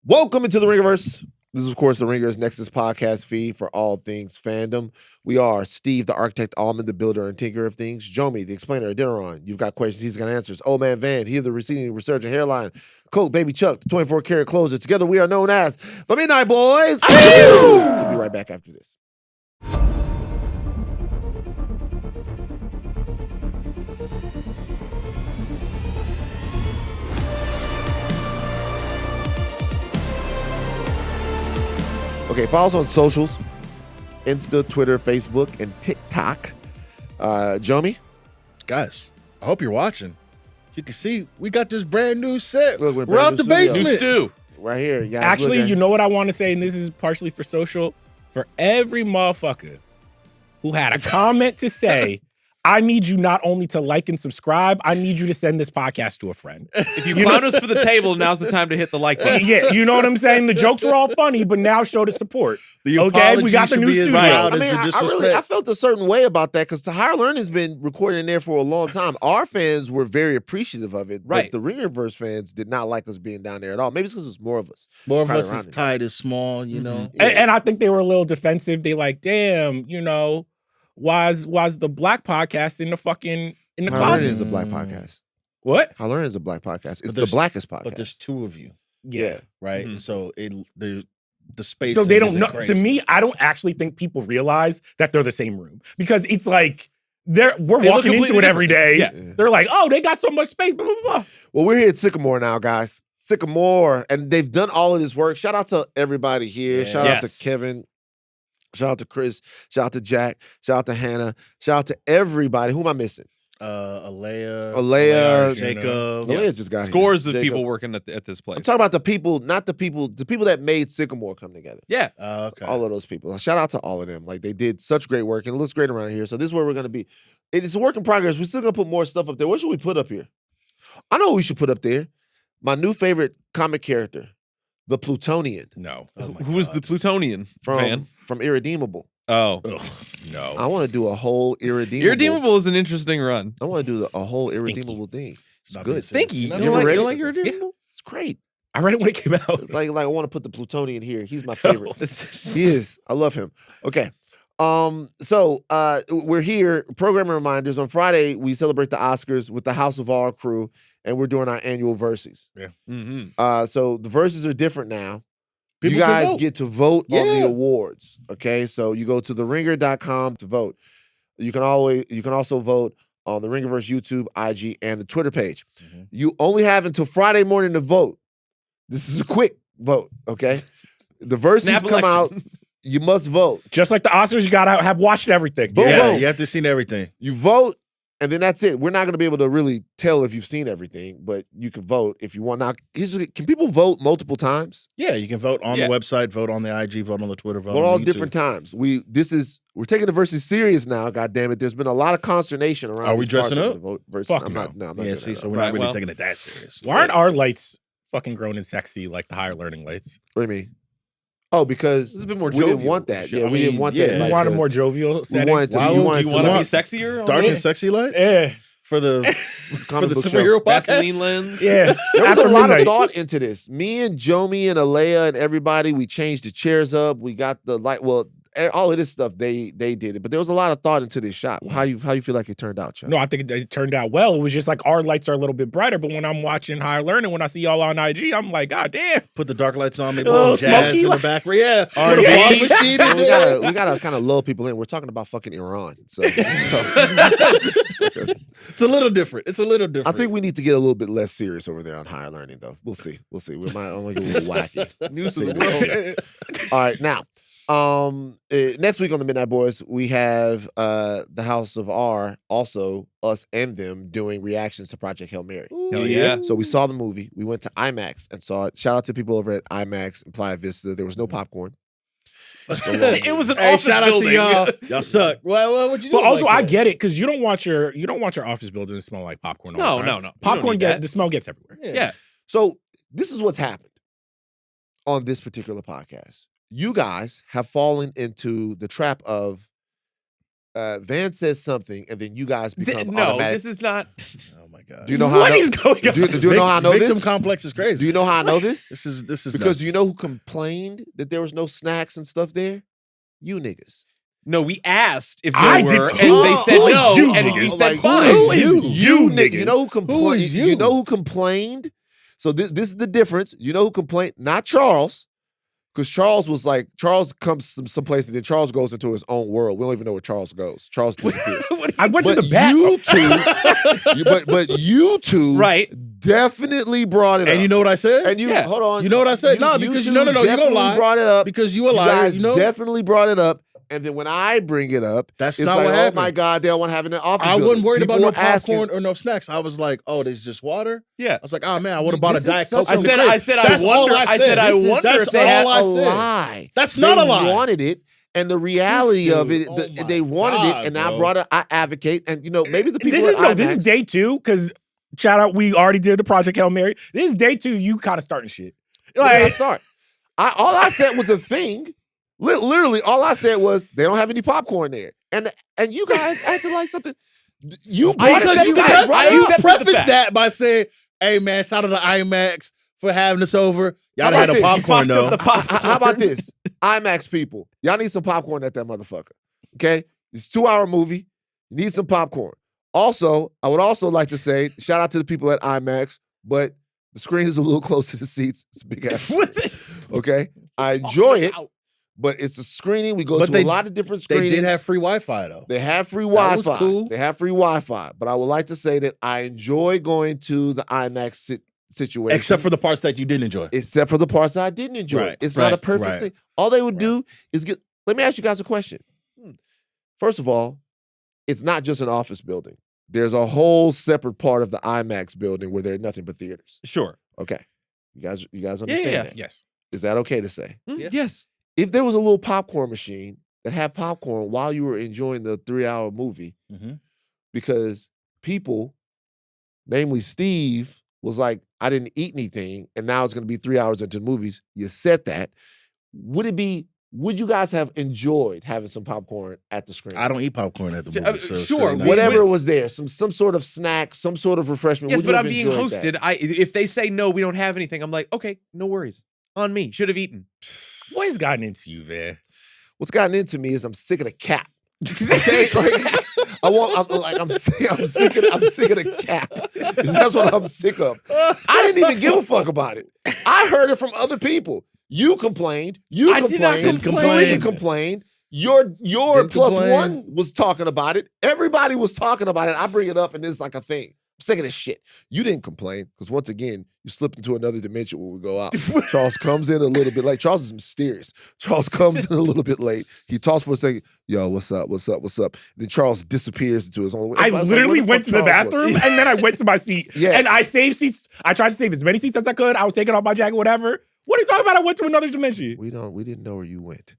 Welcome into the Ringerverse. This is, of course, the Ringers Nexus podcast feed for all things fandom. We are Steve, the architect, Ahlman, the builder and tinker of things. Jomi, the explainer, Adeniran. You've got questions, he's got answers. Old Man Van, he of the receding resurgent hairline. Colt, Baby Chuck, the 24-karat closer. Together we are known as the Midnight Boys. We'll be right back after this. Okay, follow us on socials, Insta, Twitter, Facebook, and TikTok. Jomi? Guys, I hope you're watching. You can see we got this brand new set. Look, we're out the basement. New stew. Right here. You guys Actually, look at- you know what I want to say, and this is partially for social? For every motherfucker who had a comment to say, I need you not only to like and subscribe, I need you to send this podcast to a friend. If you clown us for the table, now's the time to hit the like button. Yeah, you know what I'm saying? The jokes were all funny, but now show the support. The Okay, we got apology the new should be as studio. loud I as mean, the I disrespect. felt a certain way about that because Higher Learning's been recording there for a long time. Our fans were very appreciative of it, Right. but the Ringerverse fans did not like us being down there at all. Maybe it's because it's more of us. More of crowd us around is it. tight as small, you know. Yeah. And I think they were a little defensive. They like, damn, you know, why's the black podcast in the Higher Learning closet? is a black podcast. What? Higher Learning is a black podcast. It's the there's- blackest podcast. But there's two of you, yeah. right? Mhm. And so the space. So they don't isn't know. crazy. To me, I don't actually think people realize that they're the same room because it's like we're They look walking into completely it every day. Yeah. Yeah. They're like, oh, they got so much space. Blah, blah, blah. Well, we're here at Sycamore now, guys. Sycamore, and they've done all of this work. Shout out to everybody here. Yeah. Shout out to Yes. Kevin. Shout out to Chris. Shout out to Jack. Shout out to Hannah. Shout out to everybody. Who am I missing? Aleya, Aleya, Jacob. Aleya just got here. Scores of Jacob. people working at this place. I'm talking about the people, not the people that made Sycamore come together. Yeah. Okay. All of those people. Shout out to all of them. Like, they did such great work, and it looks great around here. So this is where we're going to be. It's a work in progress. We're still going to put more stuff up there. What should we put up here? I know what we should put up there. My new favorite comic character, the Plutonian No. Oh my Who is the God. Plutonian fan? from Irredeemable. Oh. Ugh, no. I want to do a whole Irredeemable. Irredeemable is an interesting run. I want to do a whole Stinky. Irredeemable thing. It's Not good. being Stinky. serious. You You don't ever like, read you it? like Irredeemable? It's great. I read it when it came out. It's like I want to put the Plutonian here. He's my favorite. He is. I love him. Okay. So we're here. Programming reminders. On Friday, we celebrate the Oscars with the House of R crew, and we're doing our annual verses. Mm-hmm. So the verses are different now. People you can guys vote. get to vote on the Yeah. awards. Okay. So you go to theringer.com to vote. You can also vote on the Ringerverse YouTube, IG, and the Twitter page. Mhm. You only have until Friday morning to vote. This is a quick vote, okay? The verses Snap come out. election. You must vote. Just like the Oscars, you gotta have watched everything. Boom, Yeah, boom. you have to seen everything. You vote, and then that's it. We're not going to be able to really tell if you've seen everything, but you can vote if you want. Now, can people vote multiple times? Yeah, you can vote on Yeah. the website, vote on the IG, vote on the Twitter, vote Vote on all YouTube. different times. We're taking the verses serious now. God damn it! There's been a lot of consternation around. Are we these parts dressing of up? the vote verses. Fuck I'm no. not. No, I'm not Yeah, doing see, that. so we're Right, not really well- taking it that serious. Why aren't our lights fucking grown and sexy like the Higher Learning lights? What do you mean? Oh, because This is a bit more we didn't jovial. want that. Sure, Yeah, I we didn't mean, want yeah. that. You Like want a the- more jovial We setting? wanted to. Why You would wanted Do you to want to be want sexier? Dark Yeah. and sexy lights Yeah, for the comic for the book show. superhero Vaseline podcast. lens. yeah. There was After a lot of midnight. thought into this. Me and Jomi and Aleya and everybody, we changed the chairs up. We got the light. Well, all of this stuff they did it, but there was a lot of thought into this shot. How you feel like it turned out, Chuck? No, I think it turned out well. It was just like our lights are a little bit brighter, but when I'm watching Higher Learning, when I see y'all on IG, I'm like, God damn. Put the dark lights on, maybe A little some jazz smoky in the light. back. Yeah, R&B. put a fog machine in we there. gotta kind of lull people in. We're talking about fucking Iran, so It's a little different. It's a little I different. think we need to get a little bit less serious over there on Higher Learning, though. We'll see. We might only get a little wacky. News See, of the world. All right, now, next week on the Midnight Boys, we have the House of R, also us and them doing reactions to Project Hail Mary. Hell yeah. So we saw the movie. We went to IMAX and saw it. Shout out to people over at IMAX and Playa Vista. There was no popcorn. It was an Hey, office shout building. out to y'all. Y'all suck. What you do? But also, I get it because you don't want your office building to smell like popcorn. All the time. No. Popcorn get the smell gets everywhere. Yeah. So this is what's happened on this particular podcast. You guys have fallen into the trap of Van says something, and then you guys become No, automatic. this is not. Oh my God. Do you know how What I know? is going on? Do you know how I know Victim this? complex is crazy. Do you know how I know this? This is Because nuts. you know who complained that there was no snacks and stuff there? You niggas. No, we asked if I there did- were, who- and they said who is no, you, and niggas? you Like, said who fine. Who is You you niggas. niggas? You know who complained? is You you? know who complained? So this is the difference. You know who complained? Not Charles. Because Charles was like, Charles comes from someplace and then Charles goes into his own world. We don't even know where Charles goes. Charles disappears. I went to But the back. you two, but you two Right. definitely brought it up. And you know what I said? And you, Yeah. hold on. You know what I said? No, because two no, you gonna definitely lie. brought it up. Because you a You liar. guys You know? definitely brought it up. And then when I bring it up, That's it's not like, what happened. oh my God, they don't want to have it in the office I building. wasn't worried People about no were asking- popcorn or no snacks. I was like, oh, there's just water? Yeah. I was like, oh man, I would have bought a This is Diet such Coke. a- from the crib. I said, I That's all wonder. I I said. said, I This is- wonder that's if they had all I a said. lie. That's not They a lie. wanted it, and the reality This of dude, it, oh my they wanted God, it, and I bro. brought it. I advocate, and you know, maybe the people This is at no. This IMAX- is day 2 because shout out. We already did the Project Hail Mary. This is day 2. You kind of starting shit. Where did I Like, start? All I said was a thing. Literally, all I said was they don't have any popcorn there, and you guys acted like something. You brought Because it. you, guys brought it you up. accepted the prefaced fact. that by saying, hey man, shout out to IMAX for having us over. Y'all How had about a this? popcorn You fucked though. up the popcorn. How about this? IMAX people, y'all need some popcorn at that motherfucker. Okay, it's a 2-hour movie. You need some popcorn. Also, I would also like to say shout out to the people at IMAX, but the screen is a little close to the seats. It's a big ass. Okay, I enjoy it, but it's a screening. We go But to they- a lot of different They screenings. did have free Wi-Fi though. They have free That was Wi-Fi. cool. They have free Wi-Fi. But I would like to say that I enjoy going to the IMAX situation. Except for the parts that you didn't enjoy. Except for the parts that I didn't enjoy. Right, It's not a right, perfect right, thing. All they would right. do is get. Let me ask you guys a question. First of all, it's not just an office building. There's a whole separate part of the IMAX building where there's nothing but theaters. Sure. Okay, you guys understand yeah. that? yes. Is that okay to say? Yeah. Yes. If there was a little popcorn machine that had popcorn while you were enjoying the 3-hour movie, Mhm. because people, namely Steve, was like, I didn't eat anything, and now it's going to be 3 hours into the movies. You said that. Would you guys have enjoyed having some popcorn at the screen? I don't eat popcorn at the Sure, movie. So it's sure, really not- Whatever was there, some sort of snack, some sort of refreshment. Yes, would you but have I'm being enjoyed hosted. that? If they say no, we don't have anything, I'm like, okay, no worries. On me. Should have eaten. What has gotten into you, man? What's gotten into me is I'm sick of the cap. Okay, like, I'm sick of the cap. That's what I'm sick of. I didn't even give a fuck about it. I heard it from other people. You complained. I did not complain. You complained. Your Didn't plus complain. one was talking about it. Everybody was talking about it. I bring it up, and it's like a thing. I'm sick of this shit. You didn't complain because once again, you slipped into another dimension when we go out. Charles comes in a little bit late. Charles is mysterious. Charles comes in a little bit late. He talks for a second. Yo, what's up? What's up? What's up? Then Charles disappears into his own. I Everybody's like, literally where went to the fuck Charles was? bathroom and then I went to my seat. Yeah. And I saved seats. I tried to save as many seats as I could. I was taking off my jacket, whatever. What are you talking about? I went to another dimension. We didn't know where you went.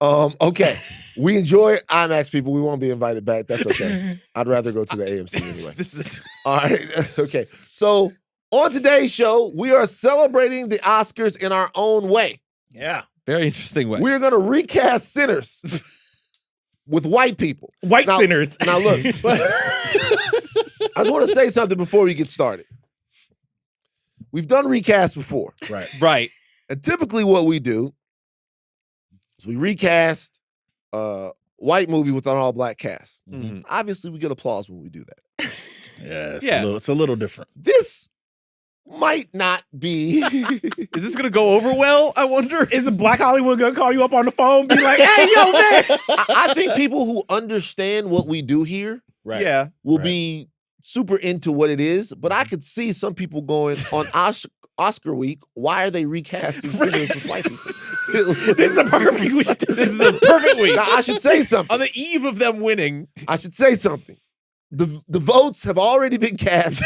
Okay. We enjoy IMAX, people. We won't be invited back. That's okay. I'd rather go to the AMC anyway. This is All right. Okay. So on today's show, we are celebrating the Oscars in our own way. Yeah. very interesting way. We're gonna recast Sinners with white people. White Now- sinners. Now look, I just want to say something before we get started. We've done recasts before. Right. Right. And typically what we do is we recast a white movie with an all-black cast. Mhm. Obviously, we get applause when we do that. Yeah. Yeah. It's a little different. This might not be. Is this gonna go over well? I wonder. Is the Black Hollywood gonna call you up on the phone and be like, hey, yo, man? I think people who understand what we do here Right. Yeah. will Right. be super into what it is, but I could see some people going on Oscar week, why are they recasting Sinners with white people? This is the perfect week. This is the perfect week. Now, I should say something. On the eve of them winning. I should say something. The votes have already been cast.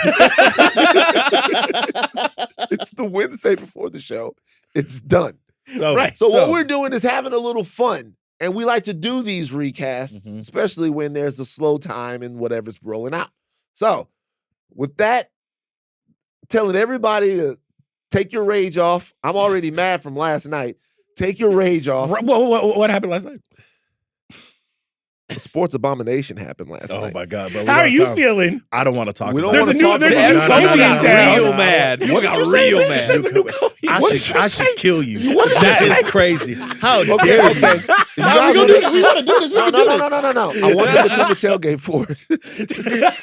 It's the Wednesday before the show. It's done. So, Right. So what we're doing is having a little fun. And we like to do these recasts, Mhm. especially when there's a slow time and whatever's rolling out. So with that, telling everybody to take your rage off. I'm already mad from last night. Take your rage off. What happened last night? a sports abomination happened last Oh night. my God, bro. How are you feeling? I don't want to talk We about don't it. wanna There's a talk new about it. Kobe in town. mad. What You did got you say, real bitch? mad. There's a new Kobe in I town. should kill you. What did you That say? is crazy. How Okay, dare you? okay. If you How guys we wanna gonna do this? We want to do this. We No, can no, do no, this. no, no, no. I want them to come to tailgate for it.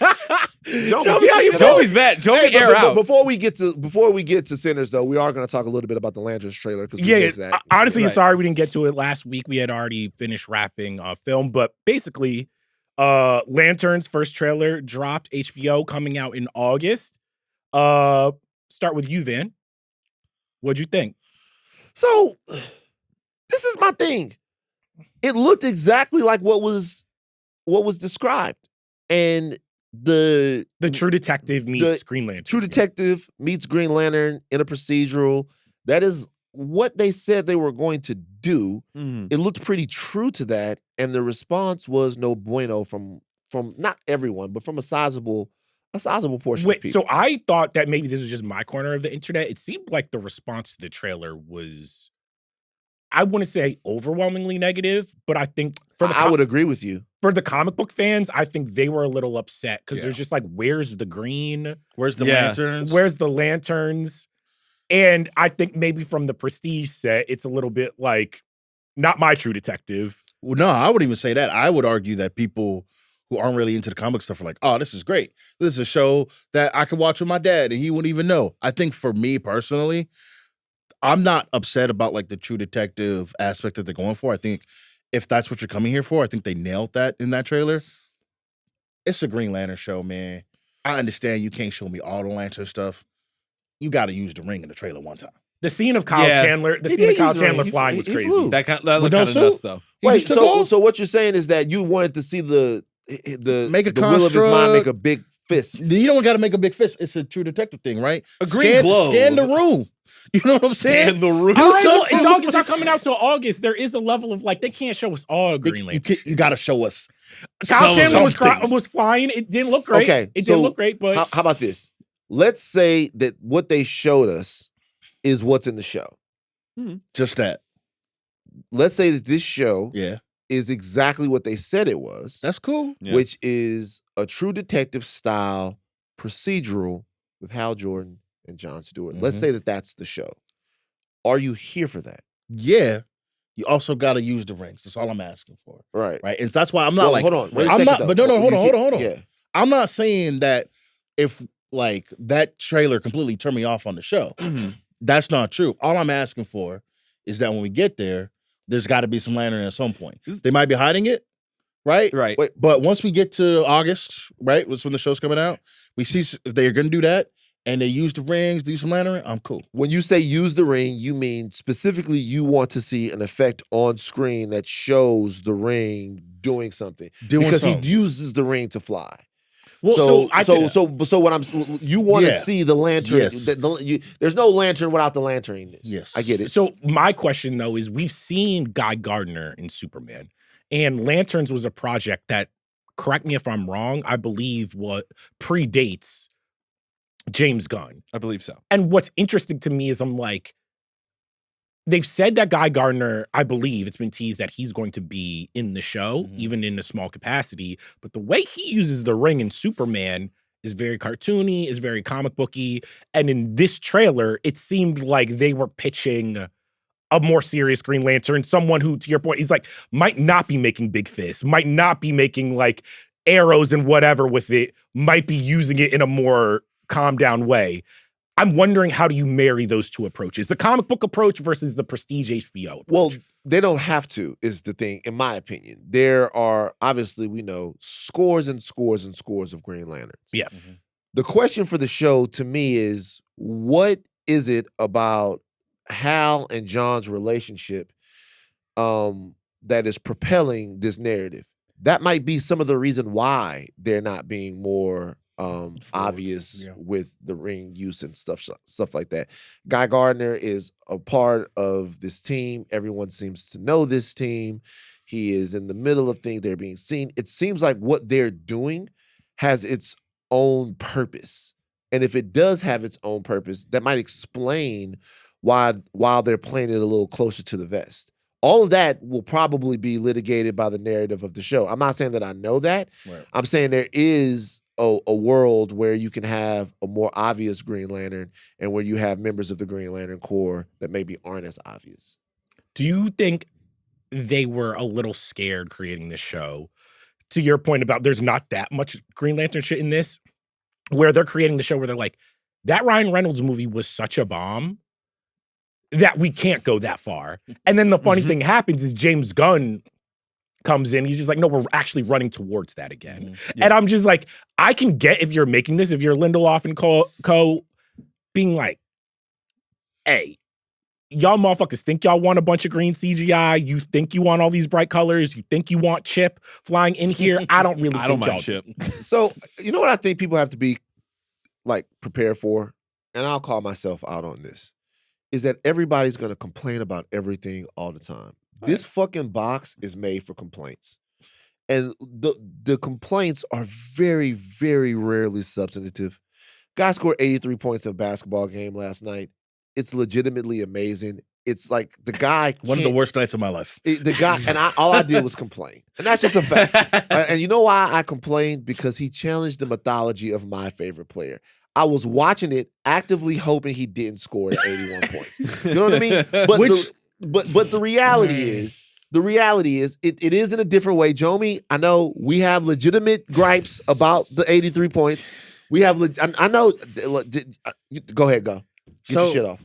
Jomi, how you Joey's mad. Joey, Hey, air but out. before we get to Sinners, though, we are going to talk a little bit about the Lanterns trailer because we missed that. Honestly, Right. sorry we didn't get to it last week. We had already finished wrapping film, but basically, Lantern's first trailer dropped HBO coming out in August. Start with you, Van. What'd you think? So, this is my thing. It looked exactly like what was described, and the True Detective meets Green Lantern. True Detective meets Green Lantern in a procedural. That is what they said they were going to do. Mhm. It looked pretty true to that, and the response was no bueno from not everyone, but from a sizable portion of people. So I thought that maybe this was just my corner of the internet. It seemed like the response to the trailer was, I wouldn't say overwhelmingly negative, but I think I would agree with you. for the comic book fans, I think they were a little upset because Yeah. they're just like, where's the green? Where's the Yeah. lanterns? Where's the lanterns? And I think maybe from the Prestige set, it's a little bit like, not my True Detective. Well, no, I wouldn't even say that. I would argue that people who aren't really into the comic stuff are like, oh, this is great. This is a show that I could watch with my dad and he wouldn't even know. I think for me personally, I'm not upset about like the True Detective aspect that they're going for. I think if that's what you're coming here for, I think they nailed that in that trailer. It's a Green Lantern show, man. I understand you can't show me all the Lantern stuff. You got to use the ring in the trailer one time. The scene of Kyle Yeah. Chandler, He did use the ring. flying was He crazy. flew. That With looked no kind of suit? nuts, though. He Wait, just took off. so what you're saying is that you wanted to see the Make a the will of his mind construct. make a big fist. You don't got to make a big fist. It's a True Detective thing, right? A green glow. Scan the room. You know what I'm saying? And the room. All right, well, something. and dog, it's not coming out till August. There is a level of like, they can't show us all Green Lantern. You got to show us. Kyle Chandler something. was flying. It didn't look great. Okay, It so didn't look great, but How about this? Let's say that what they showed us is what's in the show. Just that. Let's say that this show Yeah. is exactly what they said it was, That's cool. Yeah. which is a True Detective style procedural with Hal Jordan and Jon Stewart. Let's Mhm. say that that's the show. Are you here for that? Yeah. You also got to use the rings. That's all I'm asking for. Right. Right. And that's why I'm not Well, like, hold on. Wait a I'm second, not, though. but no, You hold can't- on. Yeah. I'm not saying that if like that trailer completely turned me off on the show. Mhm. That's not true. All I'm asking for is that when we get there, there's got to be some lantern at some point. They might be hiding it, right? Right. Wait, But once we get to August, right, that's when the show's coming out, we see if they're going to do that and they use the rings, do some lantern, I'm cool. when you say use the ring, you mean specifically you want to see an effect on screen that shows the ring doing something. Because something. he uses the ring to fly. well, So what you want to Yeah. see the lantern. Yes. There's no lantern without the lanterniness. Yes. I get it. So my question though is, we've seen Guy Gardner in Superman, and Lanterns was a project that, correct me if I'm wrong, I believe what predates James Gunn. I believe so. And what's interesting to me is I'm like, they've said that Guy Gardner, I believe it's been teased that he's going to be in the show, Mhm. even in a small capacity. But the way he uses the ring in Superman is very cartoony, is very comic booky. And in this trailer, it seemed like they were pitching a more serious Green Lantern, someone who, to your point, he's like, might not be making big fists, might not be making like arrows and whatever with it, might be using it in a more calmed down way. I'm wondering, how do you marry those two approaches? The comic book approach versus the Prestige HBO approach. Well, they don't have to, is the thing, in my opinion. There are, obviously, we know, scores and scores and scores of Green Lanterns. Yeah. The question for the show, to me, is what is it about Hal and John's relationship that is propelling this narrative? That might be some of the reason why they're not being more obvious yeah. with the ring use and stuff like that. Guy Gardner is a part of this team. Everyone seems to know this team. He is in the middle of things. They're being seen. It seems like what they're doing has its own purpose. And if it does have its own purpose, that might explain why, while they're playing it a little closer to the vest. All of that will probably be litigated by the narrative of the show. I'm not saying that I know that. Right. I'm saying there is a world where you can have a more obvious Green Lantern and where you have members of the Green Lantern Corps that maybe aren't as obvious. Do you think they were a little scared creating this show? To your point about there's not that much Green Lantern shit in this, where they're creating the show where they're like, that Ryan Reynolds movie was such a bomb that we can't go that far. And then the funny thing happens is James Gunn comes in. He's just like, no, we're actually running towards that again. Yeah. And I'm just like, I can get if you're making this, if you're Lindelof and co being like, hey, y'all motherfuckers think y'all want a bunch of green CGI. You think you want all these bright colors. You think you want Chip flying in here. I don't really I don't think mind y'all Chip. So, you know what I think people have to be like prepared for? And I'll call myself out on this. Is that everybody's going to complain about everything all the time. This fucking box is made for complaints. And the complaints are very, very rarely substantive. Guy scored 83 points in a basketball game last night. It's legitimately amazing. It's like the guy One of the worst nights of my life. The guy, and all I did was complain. And that's just a fact. And you know why I complained? Because he challenged the mythology of my favorite player. I was watching it, actively hoping he didn't score at 81 points. You know what I mean? But the reality is, it is in a different way. Jomi, I know we have legitimate gripes about the 83 points. We have, I know, go ahead, go. Get your shit off.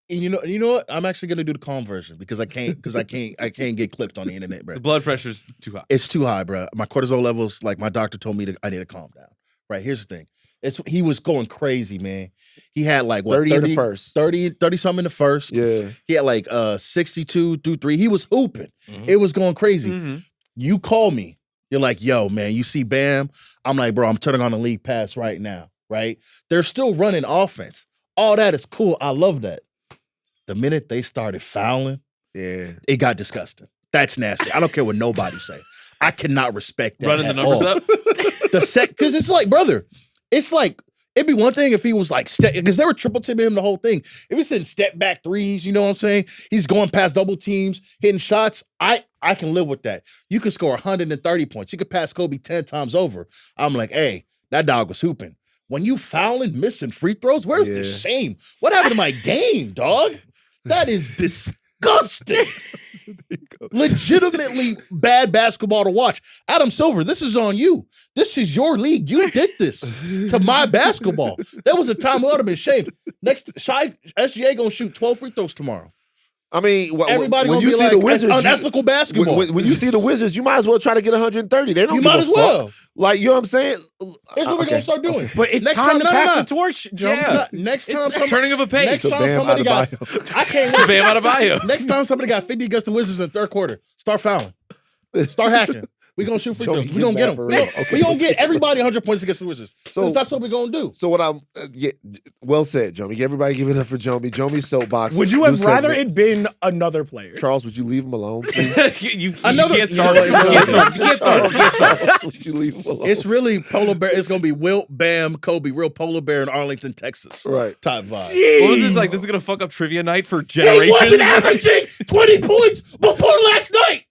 And you know what? I'm actually gonna do the calm version because I can't get clipped on the internet, bro. The blood pressure's too high. It's too high, bro. My cortisol levels, like my doctor told me I need to calm down. Right, here's the thing. He was going crazy, man. He had like what 30 in the first. 30 something in the first. Yeah. He had like 62 through 3. He was hooping. It was going crazy. You call me. You're like, yo, man, you see Bam? I'm like, bro, I'm turning on the league pass right now, right? They're still running offense. All that is cool. I love that. The minute they started fouling, it got disgusting. That's nasty. I don't care what nobody say. I cannot respect that. Running the numbers up? Because it's like, brother, it's like, it'd be one thing if he was like, because they were triple teaming him the whole thing. If he's hitting step back threes, you know what I'm saying? He's going past double teams, hitting shots. I can live with that. You could score 130 points. You could pass Kobe 10 times over. I'm like, hey, that dog was hooping. When you fouling, missing free throws, where's the shame? What happened to my game, dog? That is disgusting. Legitimately bad basketball to watch. Adam Silver, this is on you. This is your league. You did this to my basketball. There was a time I would have been shamed. Next, SGA gonna shoot 12 free throws tomorrow. I mean, everybody when gonna you be see like, the Wizards, unethical basketball. When you see the Wizards, you might as well try to get 130. They don't. You give might a as well. fuck. Like, you know what I'm saying? Here's what we're gonna start doing. But it's Next time to time- pass no. the torch, Joe. Yeah. Next time, It's turning of a page. Next To time Bam somebody got, Adebayo. I can't wait. Bam out of bio. Next time somebody got 50 against the Wizards in the third quarter, start fouling. Start hacking. We're going to shoot free Joey, throws. We're going to get get them. back for real. Okay. We're going to get everybody 100 points against the Wizards. So that's what we're going to do. So what I'm, well said, Jomi. Everybody give it up for Jomi. Jomi's soapbox. Would you New have rather segment. it been another player? Can't would you leave him alone, please? you Another- can't start. You can't start. Charles, would you leave him alone? It's really polar bear. It's going to be Wilt, Bam, Kobe, real polar bear in Arlington, Texas. Right. Type vibe. Jeez. What was this like? This is gonna fuck up trivia night for He generations. wasn't averaging 20 points before last night.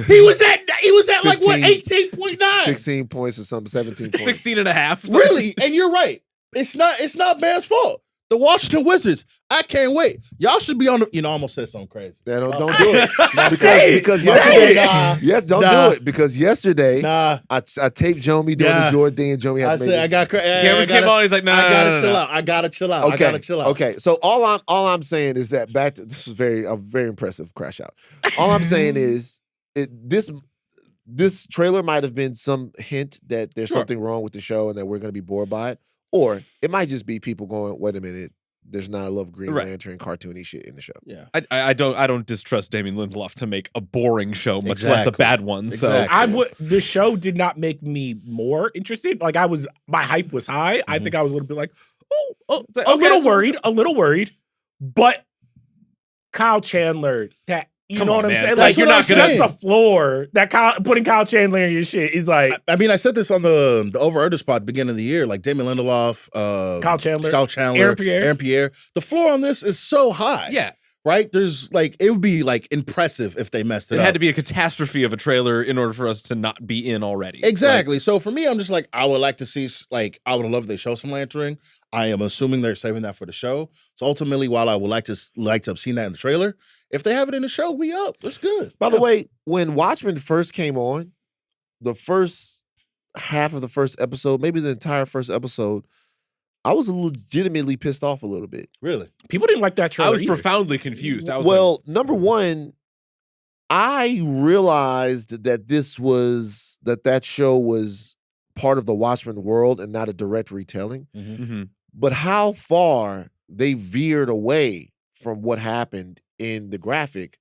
He was at like what, 15, 18.9. 16 points or something, 17 points. 16 and a half. Really? And you're right. It's not Bam's fault. The Washington Wizards, I can't wait. Y'all should be on the, I almost said something crazy. Yeah, don't do it. Because Say yesterday, it. yes, don't Nah. do it. Because yesterday, Nah. I taped Jomi doing Nah. the Jordan thing, and Jomi I had to said, make I it. got Cameras came on. He's like, no, I gotta no, chill no. out. I gotta chill out. I gotta chill out. Okay. So all I'm saying is that back to this is a very impressive crash out. All I'm saying is this trailer might have been some hint that there's something wrong with the show and that we're going to be bored by it, or it might just be people going, "Wait a minute, there's not a lot of Green Lantern cartoony shit in the show." Yeah. I don't distrust Damien Lindelof to make a boring show, much less a Exactly. bad one. So Exactly. The show did not make me more interested. Like my hype was high. I think I was going to be like, a little worried, but Kyle Chandler, you Come know on, what I'm man. saying? That's Like, you're what not I'm saying. just the floor that putting Kyle Chandler in your shit is like, I mean, I said this on the over-under spot at the beginning of the year, like Damien Lindelof, Kyle Chandler, Aaron Pierre. The floor on this is so high. yeah. right? There's like, it would be like impressive if they messed it It up. had to be a catastrophe of a trailer in order for us to not be in already. Exactly. So for me, I'm just like, I would like to see, like, I would love if they show some lantern. I am assuming they're saving that for the show. So ultimately, while I would like to have seen that in the trailer, if they have it in the show, we up. That's good. By the way, when Watchmen first came on, the first half of the first episode, maybe the entire first episode, I was legitimately pissed off a little bit. Really? People didn't like that I trailer was either. profoundly confused. I was Well, number one, I realized that that show was part of the Watchmen world and not a direct retelling. Mhm. But how far they veered away from what happened in the graphic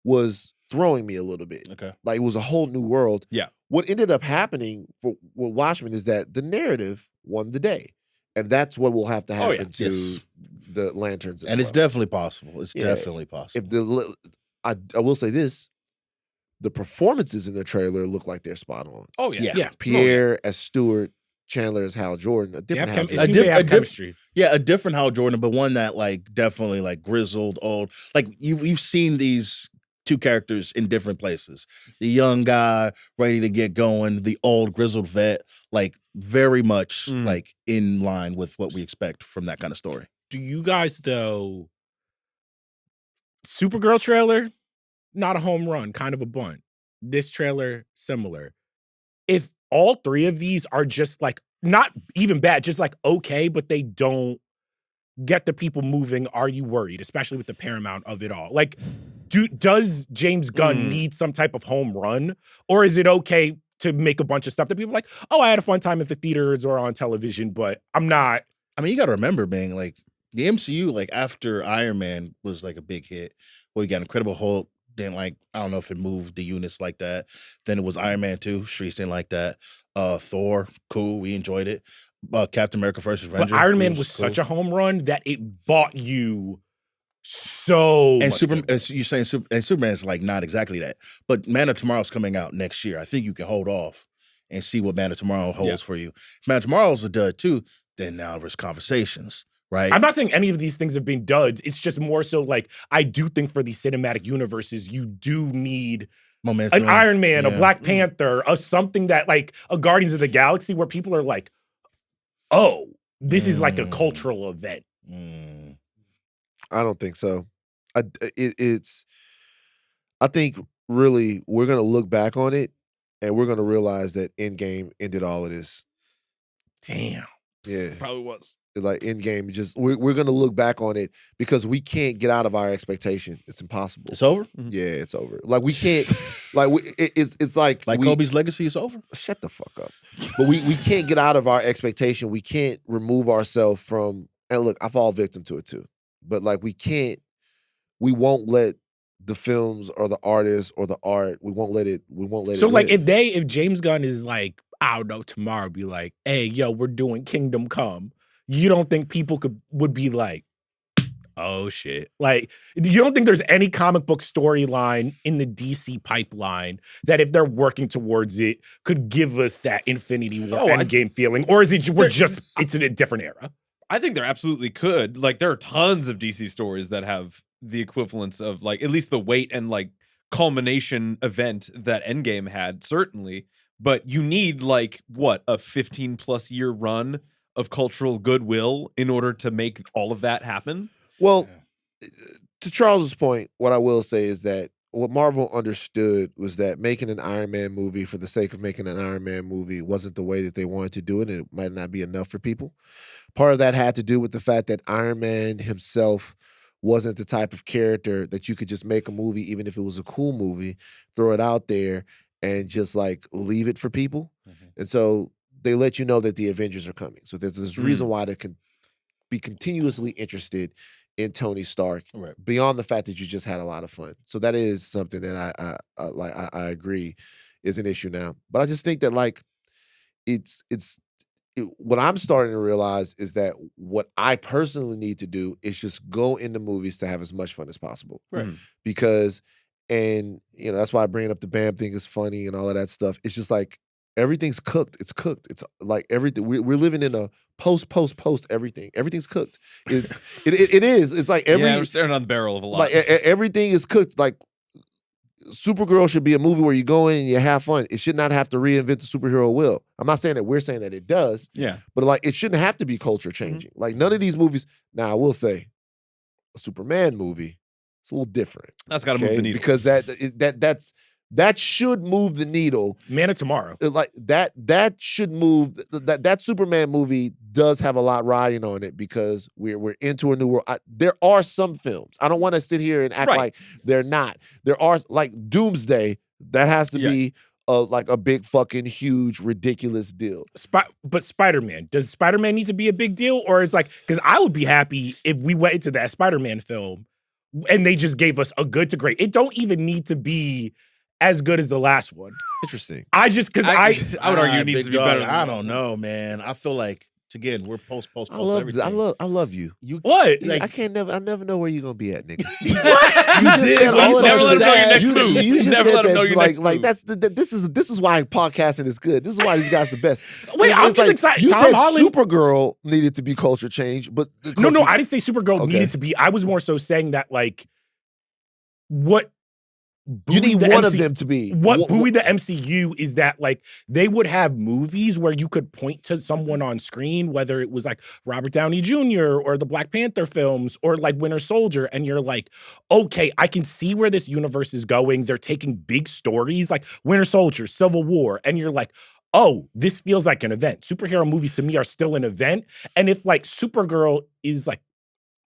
was throwing me a little bit. Okay. Like it was a whole new world. Yeah. What ended up happening for Watchmen is that the narrative won the day. And that's what will have to Oh, yeah. happen to Yes. the lanterns as And it's well. definitely possible. It's Yeah. definitely possible. I will say this, the performances in the trailer look like they're spot on. Oh yeah. Yeah. Yeah. Pierre as Stewart, Chandler as Hal Jordan, a They have different Hal it Jordan. seems they have diff- chemistry. Yeah, a different Hal Jordan, but one that like definitely like grizzled, old. Like you've seen these two characters in different places. The young guy ready to get going, the old grizzled vet, like very much like in line with what we expect from that kind of story. Do you guys though? Supergirl trailer, not a home run, kind of a bunt. This trailer, similar. If all three of these are just like not even bad, just like okay, but they don't get the people moving, are you worried? Especially with the Paramount of it all. Like, does James Gunn need some type of home run, or is it okay to make a bunch of stuff that people are like, oh, I had a fun time at the theaters or on television, but I'm not. I mean, you got to remember, being like the MCU, like after Iron Man was like a big hit, well, you got Incredible Hulk. Then like I don't know if it moved the units like that. Then it was Iron Man 2. Streets didn't like that. Thor, cool, we enjoyed it. Captain America: First Avenger. But Iron Man was cool. such a home run that it bought you so And much. you're saying Superman's like not exactly that. But Man of Tomorrow's coming out next year. I think you can hold off and see what Man of Tomorrow holds for you. If Man of Tomorrow's a dud too, then now there's conversations, right? I'm not saying any of these things have been duds. It's just more so like I do think for these cinematic universes, you do need momentum. an Iron Man, a Yeah. Black Panther, a something that like a Guardians of the Galaxy where people are like, oh, this is like a cultural event. I don't think so. I think really we're gonna look back on it and we're gonna realize that Endgame ended all of this. Damn. Yeah. Probably was. Like Endgame, just we're gonna look back on it because we can't get out of our expectation. It's impossible. It's over? Yeah, it's over. Like we can't. Like it's like Kobe's legacy is over. Shut the fuck up. But we can't get out of our expectation. We can't remove ourselves from. And look, I fall victim to it too. But like we can't. We won't let the films or the artists or the art. We won't let it. So like live. if James Gunn is like, I don't know, tomorrow be like, hey, yo, we're doing Kingdom Come. You don't think people would be like, oh shit. Like, you don't think there's any comic book storyline in the DC pipeline that if they're working towards it could give us that Infinity War Endgame feeling? Or is it it's in a different era? I think there absolutely could. Like, there are tons of DC stories that have the equivalence of like at least the weight and like culmination event that Endgame had, certainly. But you need like what, a 15+ year run of cultural goodwill in order to make all of that happen? Well, to Charles's point, what I will say is that what Marvel understood was that making an Iron Man movie for the sake of making an Iron Man movie wasn't the way that they wanted to do it, and it might not be enough for people. Part of that had to do with the fact that Iron Man himself wasn't the type of character that you could just make a movie, even if it was a cool movie, throw it out there and just like leave it for people. And so they let you know that the Avengers are coming. So there's a reason why they can be continuously interested in Tony Stark, beyond the fact that you just had a lot of fun. So that is something that I agree is an issue now. But I just think that like what I'm starting to realize is that what I personally need to do is just go into movies to have as much fun as possible. Right. Because, and you know, that's why I bring up the BAM thing is funny and all of that stuff. It's just like everything's cooked. It's cooked. It's like everything. We're living in a post everything. Everything's cooked. It is. It's like we're staring on the barrel of a lot. Like everything is cooked. Like Supergirl should be a movie where you go in and you have fun. It should not have to reinvent the superhero wheel. I'm not saying that we're saying that it does. Yeah. But like it shouldn't have to be culture changing. Like none of these movies. Now I will say, a Superman movie, it's a little different. That's got to move the needle because that should move the needle. Man of Tomorrow. Like that should move. That Superman movie does have a lot riding on it because we're into a new world. There are some films. I don't want to sit here and act like they're not. There are like Doomsday. That has to be like a big fucking huge ridiculous deal. But Spider-Man, does Spider-Man need to be a big deal, or is like, because I would be happy if we went into that Spider-Man film and they just gave us a good to great. It don't even need to be as good as the last one. Interesting. I just because I would argue it needs to be better. I don't know, man. I feel like again we're post everything. I love you. What? Like, I never know where you're gonna be at, nigga. You never let him know your next move. You just never said let him know that, your like, next like move. this is why podcasting is good. This is why these guys are the best. Wait, I'm It's just excited. You Tom said Holland. Supergirl needed to be culture change, but No, I didn't say Supergirl needed to be. I was more so saying that like what. You need one of them to be. What buoyed the MCU is that like they would have movies where you could point to someone on screen, whether it was like Robert Downey Jr. or the Black Panther films or like Winter Soldier, and you're like, okay, I can see where this universe is going. They're taking big stories like Winter Soldier, Civil War, and you're like, oh, this feels like an event. Superhero movies to me are still an event. And if like Supergirl is like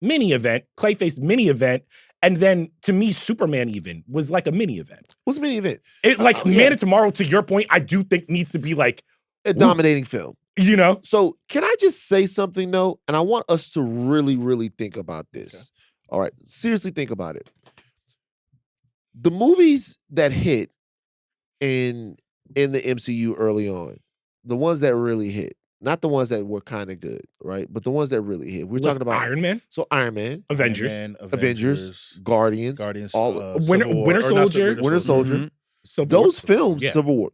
mini event, Clayface mini event, and then to me, Superman even was like a mini event. What's a mini event? It like Man of Tomorrow, to your point, I do think needs to be like a dominating film. You know? So can I just say something though? And I want us to really, really think about this. Okay. All right. Seriously think about it. The movies that hit in the MCU early on, the ones that really hit, not the ones that were kind of good, right? But the ones that really hit. We're talking about Iron Man. So Iron Man, Avengers, Guardians, all Winter Soldier, Mm-hmm. Those films, Civil War,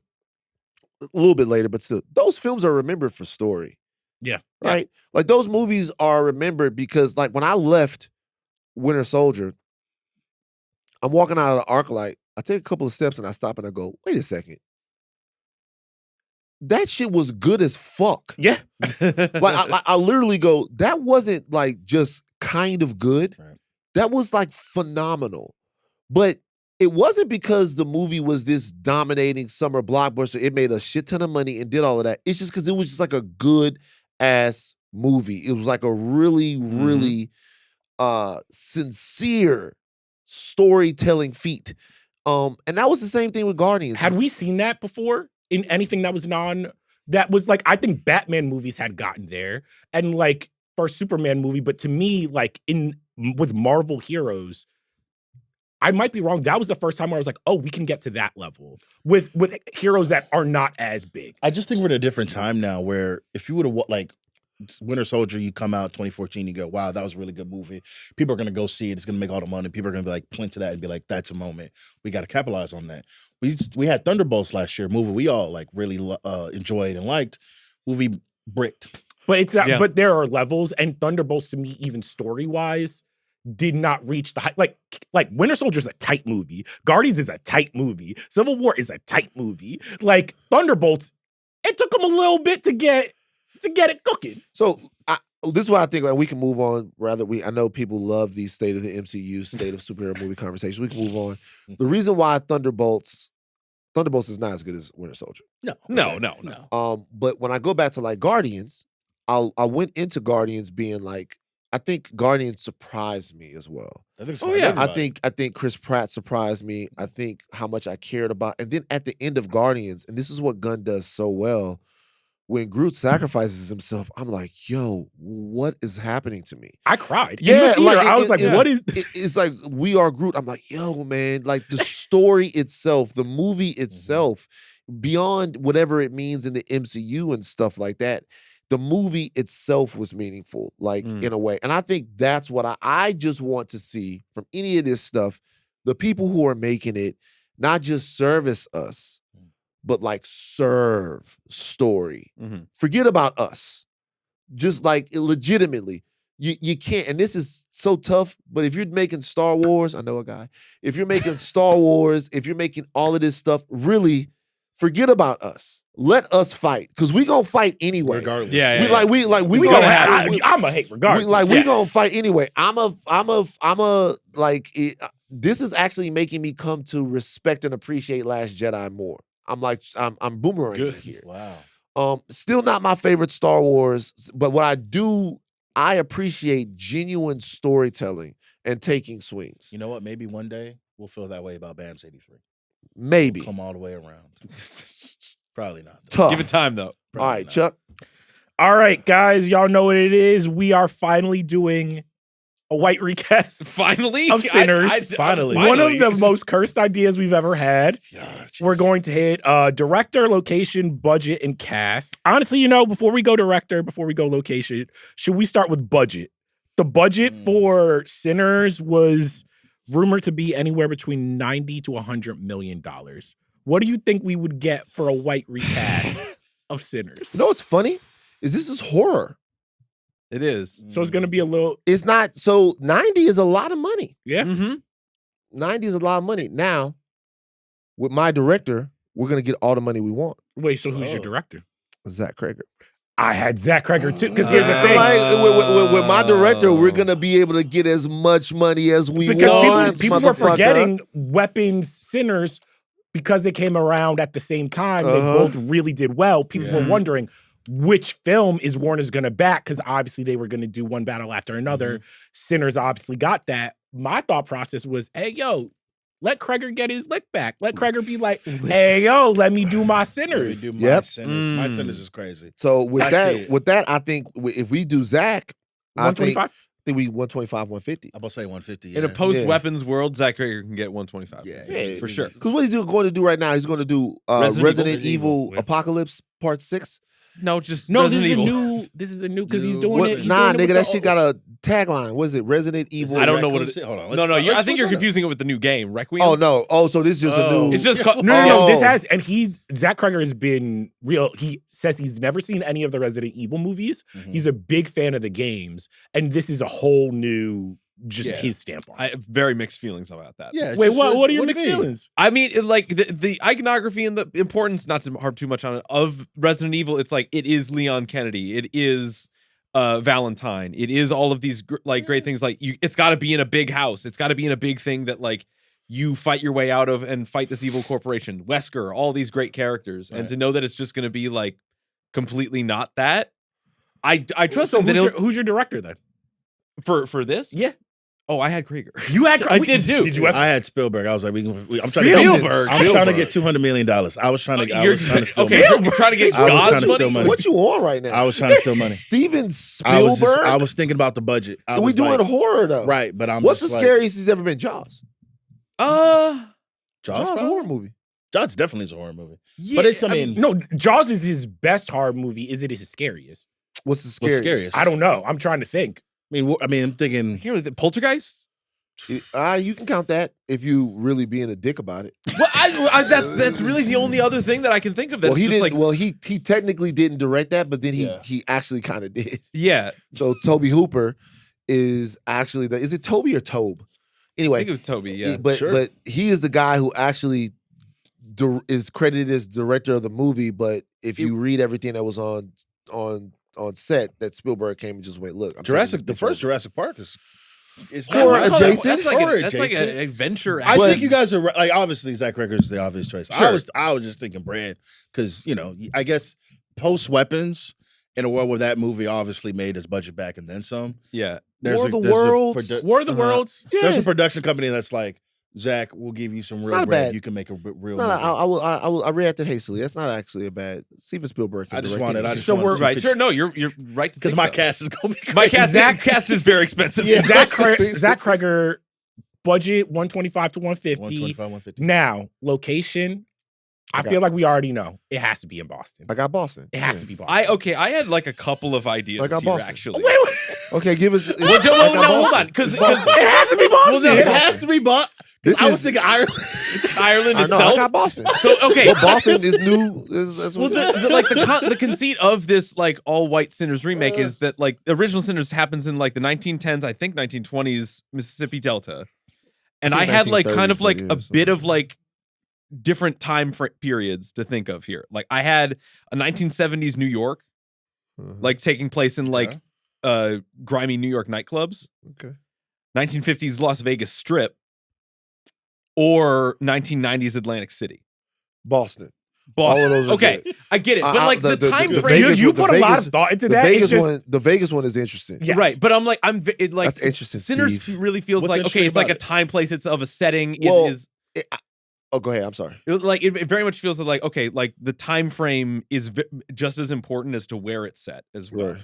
a little bit later, but still, those films are remembered for story. Yeah, right. Like those movies are remembered because, like, when I left Winter Soldier, I'm walking out of the ArcLight. I take a couple of steps and I stop and I go, "Wait a second." That shit was good as fuck. Yeah. Like I literally go, that wasn't like just kind of good. Right. That was like phenomenal. But it wasn't because the movie was this dominating summer blockbuster. It made a shit ton of money and did all of that. It's just because it was just like a good ass movie. It was like a really, really sincere storytelling feat. And that was the same thing with Guardians. Had we seen that before? In anything that was like, I think Batman movies had gotten there, and like for a Superman movie, but to me, like with Marvel heroes, I might be wrong. That was the first time where I was like, oh, we can get to that level with heroes that are not as big. I just think we're at a different time now where if you would have like Winter Soldier, you come out 2014, you go, wow, that was a really good movie. People are going to go see it. It's going to make all the money. People are going to be like, point to that and be like, that's a moment. We got to capitalize on that. We had Thunderbolts last year, movie we all like really enjoyed and liked. Movie bricked. But it's not, but there are levels, and Thunderbolts to me, even story-wise, did not reach the height. Like Winter Soldier is a tight movie. Guardians is a tight movie. Civil War is a tight movie. Like Thunderbolts, it took them a little bit to get it cooking. So this is what I think. Like, we can move on. I know people love these state of the MCU, state of superhero movie conversations. We can move on. The reason why Thunderbolts is not as good as Winter Soldier. No. But when I go back to like Guardians, I went into Guardians being like, I think Guardians surprised me as well. I think Chris Pratt surprised me. I think how much I cared about. And then at the end of Guardians, and this is what Gunn does so well, when Groot sacrifices himself, I'm like, yo, what is happening to me? I cried. Yeah, in the theater, I was like, what is this? It's like, we are Groot. I'm like, yo, man, like the story itself, the movie itself, beyond whatever it means in the MCU and stuff like that, the movie itself was meaningful, like in a way. And I think that's what I just want to see from any of this stuff, the people who are making it, not just service us, but like serve story. Mhm. Forget about us. Just like legitimately. You can't, and this is so tough, but if you're making Star Wars, I know a guy, if you're making Star Wars, if you're making all of this stuff, really forget about us. Let us fight, because we gonna fight anyway. Regardless. Yeah, We We gonna gonna have. have, I'm a hate regardless. we gonna fight anyway. I'm a like this is actually making me come to respect and appreciate Last Jedi more. I'm boomeranging Good. here. Wow. Still not my favorite Star Wars, but what I appreciate genuine storytelling and taking swings. You know what? Maybe one day we'll feel that way about BAMS 83. Maybe. Come all the way around. Probably not. though. Tough. Give it time though. All Probably right, not. Chuck. All right, guys, y'all know what it is. We are finally doing a white recast Finally, of Sinners. Finally. One of the most cursed ideas we've ever had. Yeah, We're going to hit director, location, budget, and cast. Honestly, before we go director, before we go location, should we start with budget? The budget for Sinners was rumored to be anywhere between $90 to $100 million. What do you think we would get for a white recast of Sinners? You know what's funny? This is horror. It is. So it's going to be a little, It's not, so 90 is a lot of money. yeah. Mm-hmm. 90 is a lot of money. Now, with my director, we're gonna get all the money we want. Wait, so who's your Oh. director? Zach Kreger. I had Zach Kreger too, because here's the thing. Like, with my director, we're gonna be able to get as much money as we Because want. people were motherfucker. forgetting Weapons Sinners because they came around at the same time. They both really did well. People were wondering which film is Warner's going to back, because obviously they were going to do one battle after another. Sinners obviously got that. My thought process was, hey, yo, let Kreger get his lick back. Let Kreger be like, hey, yo, let me do my Sinners. Do my Yep. Sinners. My Sinners is crazy. So with I see it. that, I think if we do Zach, I think 125? we 125, 150. I'm about to say 150. In a yeah. post-weapons world, Zach Kreger can get 125. Yeah, for sure. Because what he's going to do right now, he's going to do Resident Evil Apocalypse Part 6. No, just No, Resident Evil. this is a new, because he's New- doing What, it. He's nah, doing it nigga, with that the shit got a tagline. What is it? Resident Evil. I don't know what it is. Hold on. No, I think you're find out. confusing it with the new game, Requiem. Oh no! Oh, so this is just a new. It's just called, No, this Oh. has, and Zach Kreger has been real. He says he's never seen any of the Resident Evil movies. Mhm. He's a big fan of the games, and this is a whole new, just Yeah. his stamp on it. I have very mixed feelings about that. Yeah. it's Wait, just- what are your do mixed you mean? feelings? I mean, like the iconography and the importance, not to harp too much on it, of Resident Evil. It's like it is Leon Kennedy, it is Valentine, it is all of these great things. Like it's got to be in a big house. It's got to be in a big thing that like you fight your way out of and fight this evil corporation. Wesker, all these great characters, and Right. to know that it's just going to be like completely not that. I trust So him that who's your director then? for this. Yeah, Oh, I had Kreger. you had. I did too. Did you have? I had Spielberg. I was like, I'm trying Spielberg. I'm trying to get $200 million. I was trying to. I was trying to steal okay. money. You're trying to get I was trying God's to steal money. money. What you on right now? I was trying to steal money. Steven Spielberg. I was thinking about the budget. I we was doing like, horror though, right? But I'm. What's the just like, scariest he's ever been? Jaws. Jaws? Jaws a probably? horror movie. Jaws definitely is a horror movie. Yeah, But it's. I mean, no. Jaws is his best horror movie. Is it his scariest? What's the What's scariest? scariest? I don't know. I'm trying to think. I'm thinking. Here, the Poltergeist. You can count that if you really being a dick about it. Well, that's really the only other thing that I can think of. That's Well, he just didn't. like, Well, he technically didn't direct that, but then Yeah. he actually kind of did. yeah, So Toby Hooper is actually is it Toby or Tobe? I Anyway, think it was Toby. Yeah, but sure. but he is the guy who actually is credited as director of the movie. But if you read everything that was on set, that Spielberg came and just went, look, I'm The first Jurassic Park is Horror not- adjacent? That's like Horror that's like adjacent. an adventure. I But- think you guys are right. Like obviously Zach Kreger is the obvious choice. Sure. I was just thinking Brad because I guess post Weapons in a world where that movie obviously made its budget back and then some. Yeah, War of the Worlds. War of the Uh-huh. Worlds. There's a production company that's like, Zach, we'll give you some It's real not bread. bad. You can make a real No, movie. I reacted hastily. That's not actually a bad. Steven Spielberg. I just wanted. So we're right. Sure, no, you're right because my cast is gonna be My crazy. cast, cast is very expensive. Yeah. Zach Kreger, budget 125 to 150. 125, 150. Now, location, I Okay. feel like we already know. It has to be in Boston. I got Boston. It has to be Boston. I had like a couple of ideas I got here, Boston. actually. Wait. Okay, give us. Well, no, hold on, because It has to be Boston. Well, no, It has to be bought. This I was is- thinking Ireland. Ireland I know. itself. I got Boston. So okay, Well, Boston is new. That's well, what the conceit of this like all white Sinners remake is that like the original Sinners happens in like the 1910s, I think 1920s Mississippi Delta, and I think had like kind 1930s, of like but yeah, a bit of like different time periods to think of here. Like I had a 1970s New York, like taking place in like grimy New York nightclubs. Okay. 1950s Las Vegas Strip, or 1990s Atlantic City. Boston. Boston. All of those are okay, good. I get it, but like the time the frame, Vegas you one- put the a lot Vegas- of thought into The that. Vegas It's just, one. The Vegas one is interesting. Yes. right? But I'm like, like That's interesting, Sinners Steve. really feels What's like okay, interesting it's like a about it? time, place. It's of a setting. Well, it is. Go ahead. I'm sorry. It very much feels like okay, like the time frame is just as important as to where it's set as well.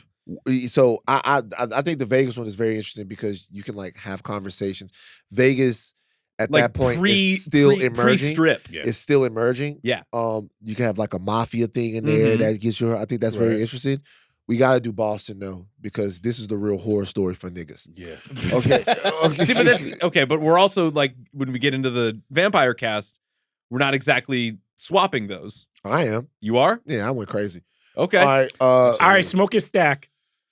Right. So I think the Vegas one is very interesting because you can like have conversations. Vegas at Like that point is still emerging. Pre-strip. Yeah. It's still emerging. Yeah. You can have like a mafia thing in there Mhm. that gets you. I think that's Right. very interesting. We got to do Boston though because this is the real horror story for niggas. Yeah. Okay. Okay. See, but that's okay. But we're also like when we get into the vampire cast, we're not exactly swapping those. I am. You are Yeah, I went crazy. okay. All right. all right, smoke your stack.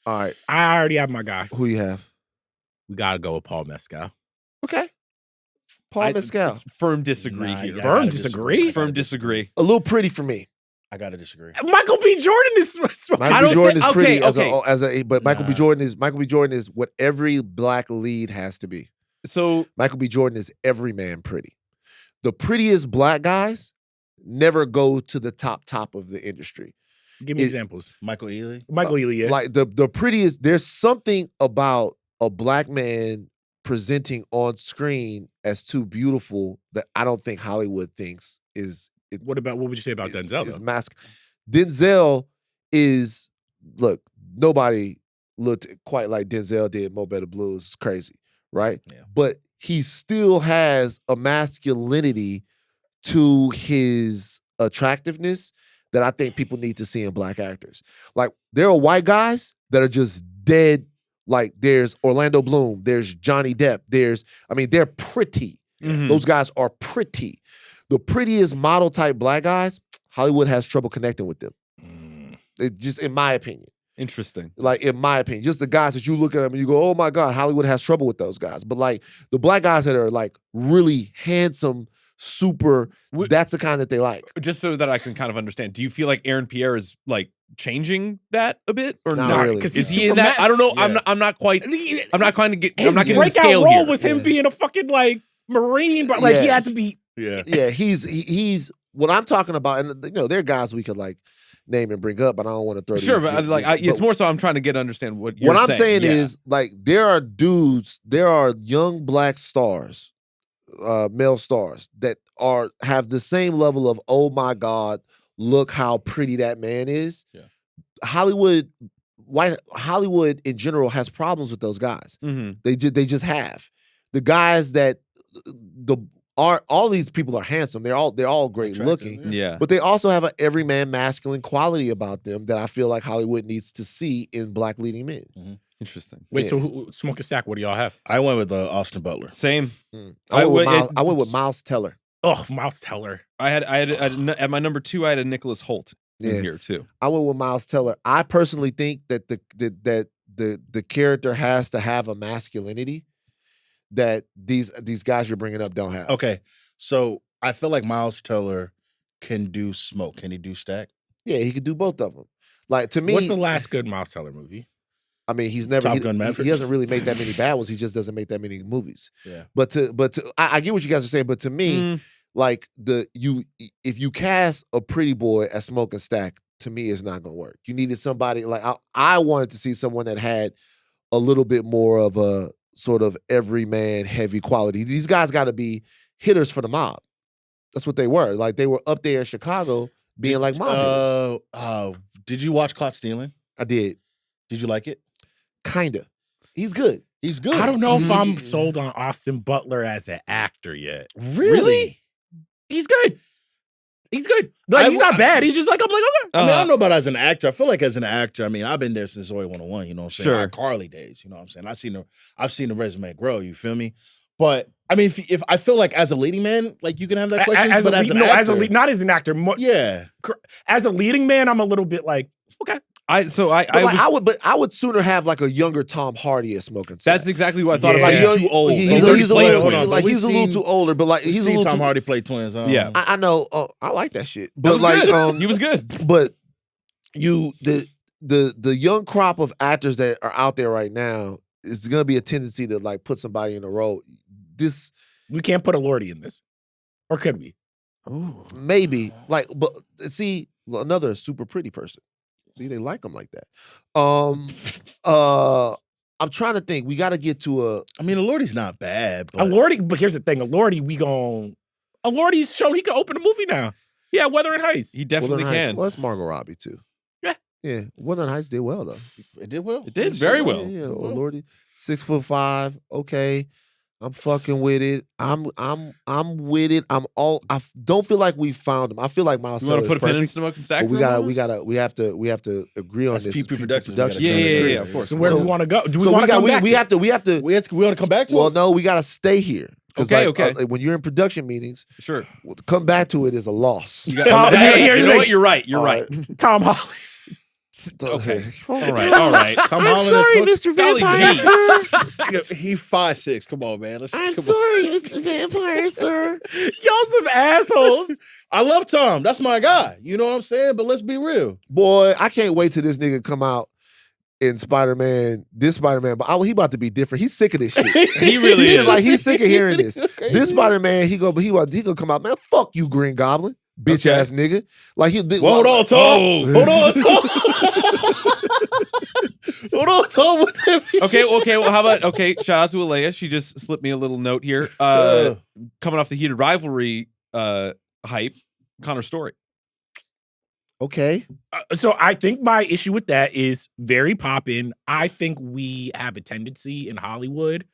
All right. I already have my guy. Who you have? We gotta go with Paul Mescal. Okay. Paul I- Mescal. Firm disagree Nah, here. yeah, I Firm gotta disagree? Firm disagree. A little pretty for me. I gotta disagree. Michael B. Jordan is smoking. Michael B. Jordan is think- pretty okay, but Michael B. Nah. Jordan is what every black lead has to be. So Michael B. Jordan is every man pretty. The prettiest black guys never go to the top of the industry. Give me It- examples. Michael Ealy. Michael Ealy. Yeah. Like the prettiest, there's something about a black man presenting on screen as too beautiful that I don't think Hollywood thinks is what would you say about Denzel? is though? mask. Denzel is look, nobody looked quite like Denzel did Mo Better Blues. It's crazy, right? Yeah. But he still has a masculinity to his attractiveness that I think people need to see in black actors. Like there are white guys that are just dead. Like there's Orlando Bloom, there's Johnny Depp, they're pretty. mhm. Those guys are pretty. The prettiest model type black guys, Hollywood has trouble connecting with them. It just, in my opinion. Interesting. Like, in my opinion, just the guys that you look at them and you go, oh my God, Hollywood has trouble with those guys. But like the black guys that are like really handsome, super, that's the kind that they like. Just so that I can kind of understand, do you feel like Aaron Pierre is like changing that a bit or Not not? really. Because Is he's he in super that? mad. I don't know. Yeah. I'm not quite. I'm not trying to get. His I'm not getting the breakout scale role here. was him Yeah. being a fucking like Marine, but like he Yeah. had to be. Yeah. Yeah, he's what I'm talking about. And you know, there are guys we could like name and bring up, but I don't want to throw Sure, these- but like these- it's but more so I'm trying to understand what you're what I'm saying Yeah. is like there are young black stars, male stars that have the same level of oh my God, look how pretty that man is. Yeah. Hollywood in general has problems with those guys. Mhm. They just have. The guys that all these people are handsome. They're all great Attractive, looking. Yeah. But they also have an everyman masculine quality about them that I feel like Hollywood needs to see in black leading men. Interesting. Wait, Yeah. so Smoke a Stack, what do y'all have? I went with Austin Butler. Same. I went would- with Miles Teller. Oh, Miles Teller. I had at my number 2. I had a Nicholas Holt in Yeah. here too. I went with Miles Teller. I personally think that the character has to have a masculinity that these guys you're bringing up don't have. Okay. So I feel like Miles Teller can do Smoke. Can he do Stack? Yeah, he could do both of them. Like to me, What's the last good Miles Teller movie? I mean, he's never Top he, Gun he- Maverick? he doesn't really make that many bad ones. He just doesn't make that many movies. Yeah. But I get what you guys are saying. But to me, Mm, like if you cast a pretty boy as Smoke and Stack, to me, it's not gonna work. You needed somebody like I wanted to see someone that had a little bit more of a sort of everyman heavy quality. These guys got to be hitters for the mob. That's what they were. Like they were up there in Chicago being like mob hitters. Did you watch Caught Stealing? I did. Did you like it? Kinda. He's good. He's good. I don't know if I'm Mhm. sold on Austin Butler as an actor yet. Really? He's good. He's good. Like, he's not bad. He's just like, I'm like, okay. I mean, I don't know about as an actor. I feel like as an actor, I mean, I've been there since Zoe 101, you know what I'm saying? Sure. Our Carly days, you know what I'm saying? I've seen the resume grow, you feel me? But I mean, if I feel like as a leading man, like you can have that question, as but a as lead, an actor, as a lead, not as an actor. yeah. As a leading man, I'm a little bit like, okay. I would sooner have like a younger Tom Hardy as smoking sack. That's exactly what I thought Yeah. about. Like, He's too old. He's a little too older, but like he's a little Tom too. Hardy play twins. Yeah. I know. I like that shit, That but was like good. He was good. But the young crop of actors that are out there right now is going to be a tendency to like put somebody in a role. This We can't put a Lordy in this, or could we? maybe like, but see another super pretty person. See, they like them like that. I'm trying to think. We got to get to a. I mean, the Lordy's not bad, A but Lordy, but here's the thing: a Lordy Lordy's show he could open a movie now. Yeah, Wuthering Heights. He definitely Wuthering Heights. can. Well, that's Margot Robbie too. Yeah. Wuthering Heights did well though. it did well. It did very well. Yeah. Oh, Lordy, 6'5". Okay, I'm fucking with it. I'm with it. I don't feel like we found him. I feel like Miles You want to Teller put a is pin in perfect. smoking sack? But we have to agree on That's this. PP Productions. Yeah, of course. So where do we want to go? Do we So want to come back? we have to. We want to come back to Well, it. no, we got to stay here. 'Cause Okay. when you're in production meetings, Sure. to come back to it is a loss. You, Tom, you know what? You're right. You're All right. Tom Holland. Okay. All right. Tom Holland. Mr. Golly Vampire. Sir. He 5'6". Come on, man. I'm come sorry, Mr. Vampire, sir. Y'all some assholes. I love Tom. That's my guy. You know what I'm saying? But let's be real. Boy, I can't wait till this nigga come out in Spider-Man, this Spider-Man, but he about to be different. He's sick of this shit. He really is. Like he's sick of hearing this. Okay. This Spider-Man, he gonna come out, man. Fuck you, Green Goblin, bitch Okay. ass nigga. Like Well, hold on, Tom. Oh. Hold on, Tom. Hold on, Tom. What the Okay. Well, how about shout out to Aleya. She just slipped me a little note here. Coming off the heated rivalry hype, Connor Story. Okay. So I think my issue with that is very poppin'. I think we have a tendency in Hollywood.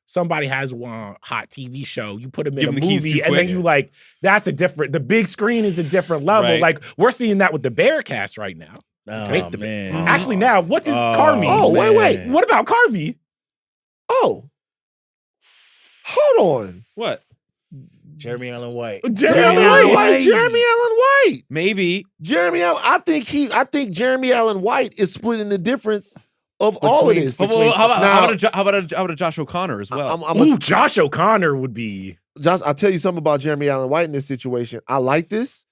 Somebody has one hot TV show. You put them in Give a them the keys movie, too and then quick. you like, that's a different. The big screen is a different level. Right. Like we're seeing that with the Bearcast right now. Oh, Wait the man. Actually, now what's his Carmi? Oh, wait. man. What about Carmi? Oh. Hold on. What? Jeremy Allen White. Jeremy Allen White. Jeremy Allen White. Maybe. Jeremy Allen. I think Jeremy Allen White is splitting the difference of all of Between- this. Well, how Now- about a Josh O'Connor as well? Ooh, Josh O'Connor would be. Josh, I'll tell you something about Jeremy Allen White in this situation. I like this.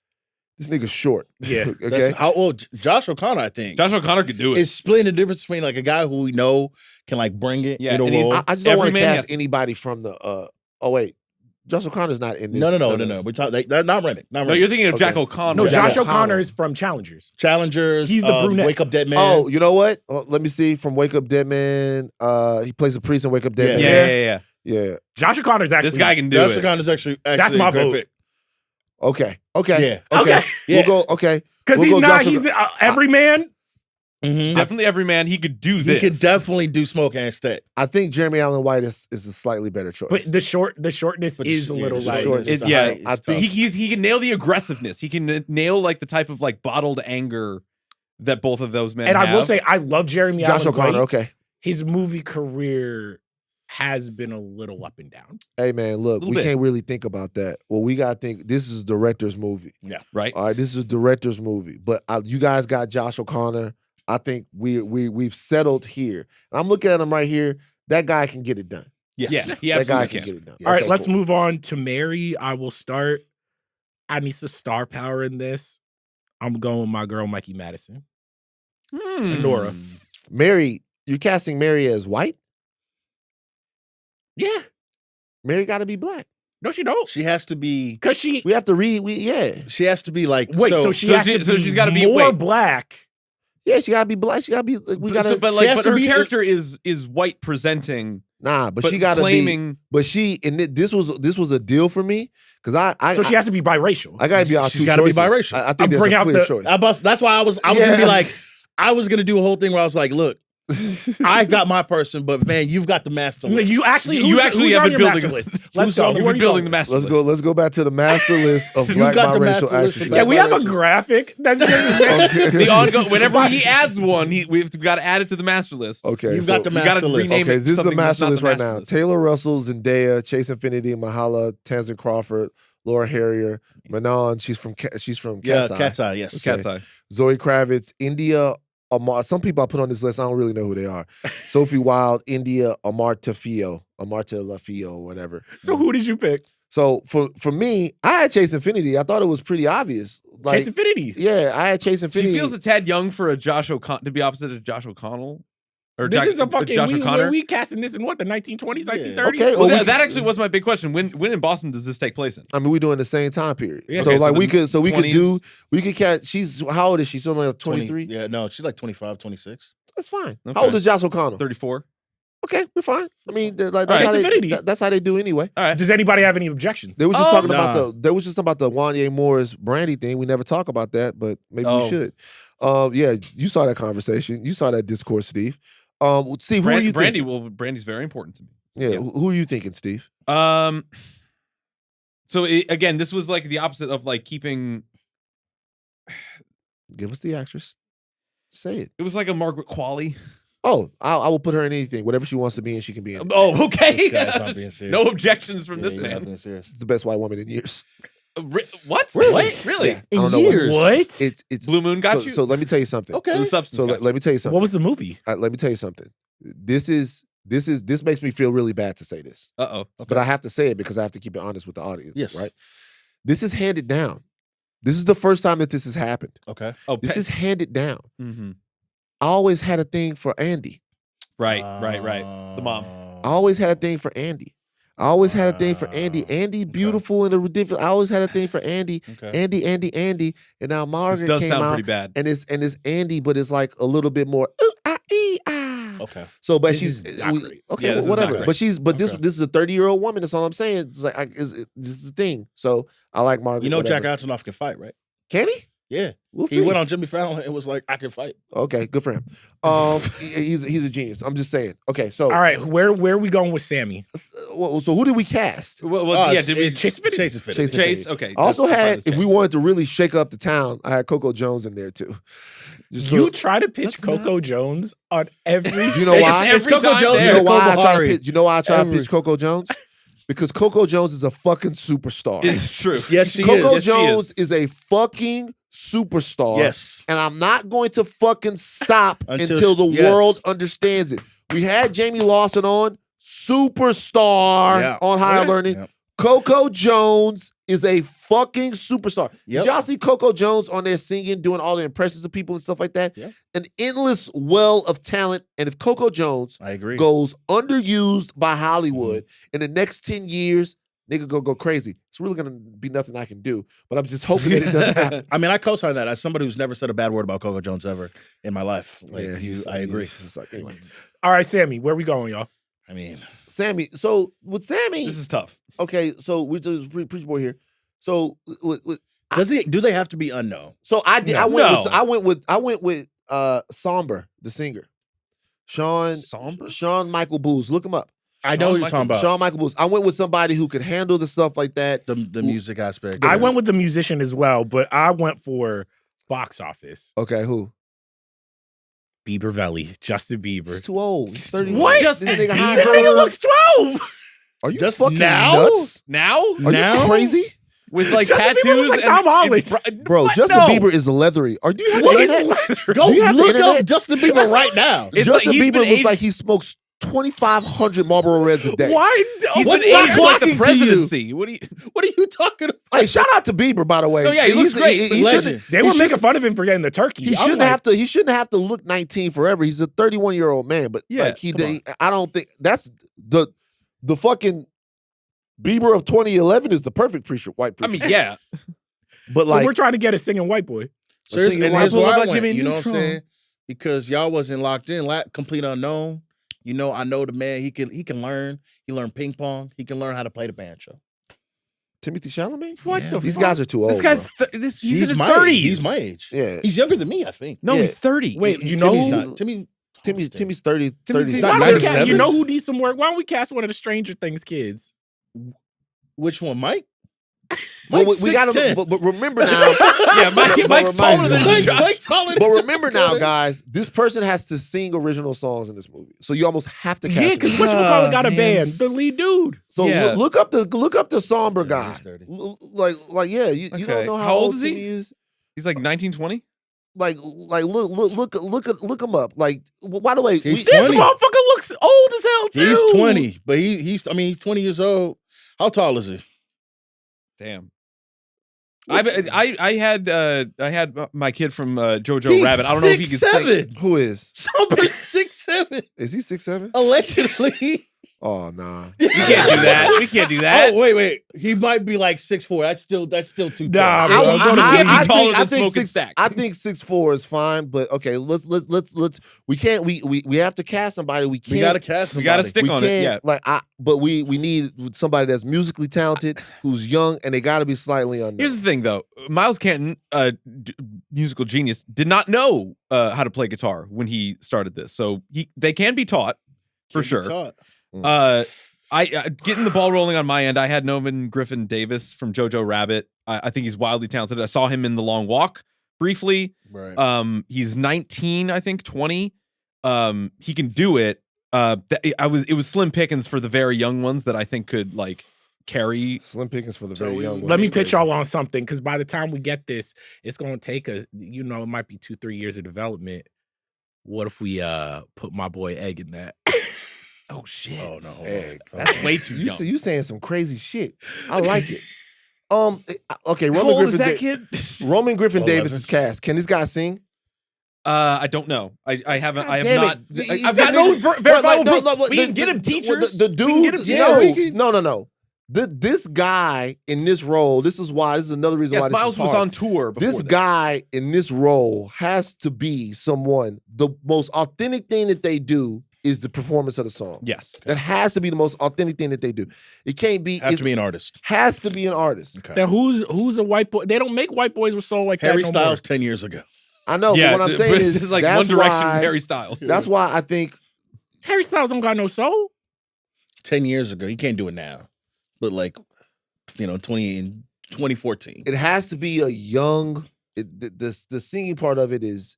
This nigga's short. Yeah. Okay. That's how old Josh O'Connor, I think. Josh O'Connor could do it. It's splitting the difference between like a guy who we know can like bring it Yeah, in a and he's- role. I just don't want to Every man cast anybody from the. Oh wait, Josh O'Connor's not in this. No. We're talking. They're not renting. No, you're thinking of Okay. Jack O'Connor. No, Jack Josh O'Connor. O'Connor is from Challengers. Challengers. He's the brunette. Wake Up Dead Man. Oh, you know what? Let me see. From Wake Up Dead Man, he plays a priest in Wake Up Dead Yeah. Man. Yeah. Yeah. Josh O'Connor's actually. This guy can do Josh it. O'Connor's actually That's my a great vote. pick. Okay. Yeah. Okay. Yeah. We'll go. Okay. Because We'll he's go not. Josh He's every man. Mhm. Definitely every man. He could do He this. could definitely do Smoke and Stick. I think Jeremy Allen White is a slightly better choice. But the shortness But is a yeah, little the like. shortness is yeah, high, I it's think- tough. He can nail the aggressiveness. He can nail like the type of like bottled anger that both of those men And have. I will say, I love Jeremy Josh Allen O'Connor. White. Okay. His movie career has been a little up and down. Hey man, look, Little we bit. can't really think about that. Well, we gotta think. This is a director's movie. right? All right, this is a director's movie. But you guys got Josh O'Connor. I think we've settled here. And I'm looking at him right here. That guy can get it done. Yes. Yeah, he That guy absolutely can can. get it done. All right, Okay, let's cool. move on to Mary. I will start. I need some star power in this. I'm going with my girl, Mikey Madison. Nora. Mary, you're casting Mary as white? Yeah. Mary got to be black. No, she don't. She has to be. Because she. We have to read. Yeah, She has to be like. Wait, so she so has she- to so be she's gotta be- more wait. black. yeah. She gotta be black. She gotta be. We gotta. but she has but to her be- character is white presenting, but but she gotta claiming. be. But she and this was a deal for me because I So she has to be biracial. I gotta be on She's two gotta be choices. biracial. I I'll think there's bring a out clear the- choice. That's why I was gonna be Yeah. like, I was gonna do a whole thing where I was like, look, I got my person, but man, you've got the master list. You actually You who's actually on have your been master building list. Who's Let's go. on- Who You've are been you building going the with? master Let's go. list. Let's go back to the master list of You black got the biracial master list. actresses. Can we have a Biracial. graphic? That's just Okay. The ongoing. Whenever he adds one, we've got to add it to the master list. Okay, You've so- got the you gotta master list. rename Okay, it this is the something that's master not list the right master now. list. Taylor Russell, Zendaya, Chase Infinity, Mahala, Tamsin Crawford, Laura Harrier, Manon. She's from Yeah, Cat's Eye. Cat's Eye, yes. Okay. Cat's Eye. Zoe Kravitz, India. Some people I put on this list, I don't really know who they are. Sophie Wilde, India, Amarta Lafio, whatever. So who did you pick? So for me, I had Chase Infinity. I thought it was pretty obvious. Like, Chase Infinity. yeah, I had Chase Infinity. She feels a tad young for a Josh O'Connor to be opposite of Josh O'Connell. Or This is a Josh fucking O'Connor. we casting this in what, the 1920s, Yeah. 1930s? Okay, Well, well, we- that actually was my big question. When in Boston does this take place in? I mean, we doing the same time period. Yeah. So Okay, so like the we could 20s. catch. She's how old is she? She's only like 20 23. Yeah, no, she's like 25, 26. That's fine. Okay. How old is Josh O'Connell? 34. Okay, we're fine. I mean, like, All that's, right. how Infinity. that's how they do anyway. All right. Does anybody have any objections? They was just talking Nah. about the Wanye Morris Brandy thing. We never talk about that, but maybe Oh. we should. Yeah, you saw that conversation. You saw that discourse, Steve. Steve, who are you Brandy thinking? Brandy's very important to me. Yeah, yeah. who are you thinking, Steve? So again, this was like the opposite of like keeping. Give us the actress. Say it. It was like a Margaret Qualley. Oh, I will put her in anything. Whatever she wants to be in, she can be in. Oh, okay. This guy's not being serious. No objections from Yeah, this you're not man. being serious. It's the best white woman in years. What? Really? What? Really? Yeah. I don't know what- What? It's Blue Moon got so, you. So let me tell you something. Okay. The substance. So got let me tell you something. What was the movie? Let me tell you something. This makes me feel really bad to say this, you. Uh-oh. but I have to say it because I have to keep it honest with the audience. Yes. Right. This is handed down. This is the first time that this has happened. Okay. Oh, This is handed down. mm-hmm. I always had a thing for Andy. Right. The mom. I always had a thing for Andy. I always had a thing for Andy. Andy, beautiful and a ridiculous. I always had a thing for Andy. Okay. Andy. And now This Margaret does came sound out, pretty bad. and it's Andy, but it's like a little bit more. Ooh, ah, ee, ah. Okay. So, but This she's is not great. okay, Yeah, this is not whatever. great. But she's this Okay. is a 30-year-old woman. That's all I'm saying. It's like this is the thing. So I like Margaret. You know whatever. Jack Antonoff can fight, right? Can he? Yeah. We'll see. He went on Jimmy Fallon and was like, I can fight. Okay, good for him. He's a genius. I'm just saying. Okay, so All right, where are we going with Sammy? so who did we cast? Well, Oh, yeah. it's- Did we it's Chase Infinity? Chase Infinity. Chase Chase? Okay. I also that's part had, of the if we Chase. wanted to really shake up the town, I had Coco Jones in there too. Just You to- try to pitch That's not- Coco Jones on every. You know why? It's Coco time Jones there. You know and why I Nicole try to Bahari. pitch? You know why I try to Every- pitch Coco Jones? Because Coco Jones is a fucking superstar. It's true. Yes, she Coco is. Yes, she Jones is. is a fucking superstar. Yes. And I'm not going to fucking stop Until until the she- yes. world understands it. We had Jamie Lawson on, superstar Yeah. on Higher Yeah. Learning. Yep. Coco Jones is a fucking superstar. Yep. Did y'all see Coco Jones on there singing, doing all the impressions of people and stuff like that? Yeah. An endless well of talent. And if Coco Jones I agree. goes underused by Hollywood in the next 10 years, nigga go crazy. It's really gonna be nothing I can do. But I'm just hoping that it doesn't happen. I mean, I co-sign that as somebody who's never said a bad word about Coco Jones ever in my life. Like, I agree. It's like, anyway. All right, Sammy, where we going, y'all? I mean, Sammy, so with Sammy, This is tough. okay, so we just preach boy here. So with do they have to be unknown? so I did No. I went with Somber, the singer. Somber? Sean Michael Booz. Look him up. I know what you're talking about. Sean Michael Booz. I went with somebody who could handle the stuff like that. The music aspect. I went with the musician as well, but I went for box office. Okay, who? Bieber Valley, Justin Bieber. He's too old. He's 30. What? This nigga high That nigga roller. looks 12. Are you Just fucking now? nuts? Now? Are Now? you crazy? With like Justin Bieber tattoos looks like and Tom Holland. Bro, What? Justin No. Bieber is leathery. Do you have What the is internet? leather? Go Do you have the look internet? up Justin Bieber right now. It's Justin like he's Bieber been looks aged- like he smokes 2,500 Marlboro Reds a day. Why? He's What's been not aged like the clocking to you? presidency. What do you? What are you talking about? Hey, shout out to Bieber, by the way. Oh, yeah, he looks great. He Legend. shouldn't- They he were shouldn't- making fun of him for getting the turkey. He I'm shouldn't like, have to. He shouldn't have to look 19 forever. He's a 31-year-old man, but Yeah, like come I don't think that's the fucking Bieber of 2011 is the perfect white I preacher. mean, yeah. but So like we're trying to get a singing white boy. Seriously, singing and white here's people where I about went, Jimmy you know what I'm Neutron. saying? Because y'all wasn't locked in. Complete unknown. You know, I know the man. He can learn. He learned ping pong. He can learn how to play the banjo. Timothy Chalamet. What Yeah. the These fuck? guys are too old. This guy's bro. he's in his my 30s. age. He's my age. Yeah. He's younger than me, I think. No, Yeah. he's 30. Wait, you Timmy's know not. Timmy Timmy's 30. Timmy's 30 not Why don't we cast, 97? you know who needs some work? Why don't we cast one of the Stranger Things kids? Which one, Mike? Well, Mike's we got to, 6'10". but remember now. Yeah, Mike's taller than Mike, Josh. Mike taller than But Josh remember now, Carter. guys, this person has to sing original songs in this movie, so you almost have to cast. Yeah, him. because whatchamacallit got a man. band? The lead dude. So Yeah. look up the somber Yeah, guy. he's 30. Like yeah, you Okay. don't know How old is he? Timmy is. He's like 1920. Like look him up. Like by the way, He's This 20. motherfucker looks old as hell too. He's 20, but he's 20 years old. How tall is he? Damn. I had my kid from Jojo He's Rabbit. I don't know if he can sing. 6'7". who is? Somber 6'7". Is he 6'7"? Allegedly. Oh nah. We can't do that. We can't do that. Oh wait. He might be like 6'4". That's still too Nah, tall. bro, I'm gonna I- be I- taller than I think Smoking Stack. I think 6'4" is fine, but okay, let's we can't we have to cast somebody. We can't We gotta cast We somebody. gotta stick we on can't, it. Yeah. like but we need somebody that's musically talented, who's young, and they got to be slightly unknown. Here's the thing, though. Miles Canton, musical genius, did not know how to play guitar when he started this. So they can be taught for Can't be sure. taught. I getting the ball rolling on my end. I had Noman Griffin Davis from Jojo Rabbit. I think he's wildly talented. I saw him in The Long Walk briefly. Right. He's 19, I think 20. He can do it. It was slim pickings for the very young ones that I think could like carry. Slim pickings for the So very we- young. Let me ones. pitch y'all on something, because by the time we get this, it's gonna take us, it might be 2-3 years of development. What if we put my boy Egg in that? Oh shit! Oh no. hold Egg. on. That's way too You young. you saying some crazy shit. I like it. Okay, How Roman old is Griffin. that kid? Roman Griffin 11. Davis is cast. Can this guy sing? I don't know. I haven't. I have damn not. it. I've got no verifiable No, proof. no, We can get him teachers. The We can get him dude, teachers. no. This guy in this role. This is another reason why Yes, this Miles is was hard. on tour before This guy in this role has to be someone. The most authentic thing that they do is the performance of the song. Yes. That has to be the most authentic thing that they do. It can't be. Has to be an artist. Has to be an artist. Okay. Then who's a white boy? They don't make white boys with soul like Harry that no Styles 10 years ago. I know, Yeah, but what I'm saying but is it's like that's One Direction why, Harry Styles. That's why I think more. Harry Styles don't got no soul. 10 years ago. He can't do it now. But like, 2014. it has to be a young. The singing part of it is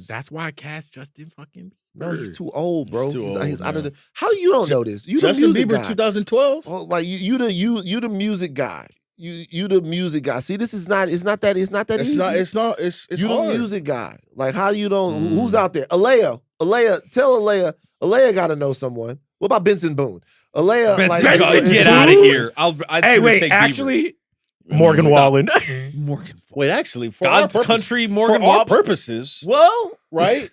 That's why I cast Justin fucking Bieber. no, he's too old, bro. He's too old, out of man. the. How do you don't know this? You Justin the music Bieber guy. 2012. Oh, like you the music guy. You the music guy. See, this is not. It's not that easy. It's You hard. the music guy. Like how you don't? Who's out there? Aleya. Tell Aleya. Aleya got to know someone. What about Benson Boone? Aleya. Benson, like, get out of here. I'd Hey, sooner wait, take actually, Morgan Wallen. Bieber. Morgan. Wait, actually, for God's our purpose, country, Morgan for our Wallen. purposes, Well, right?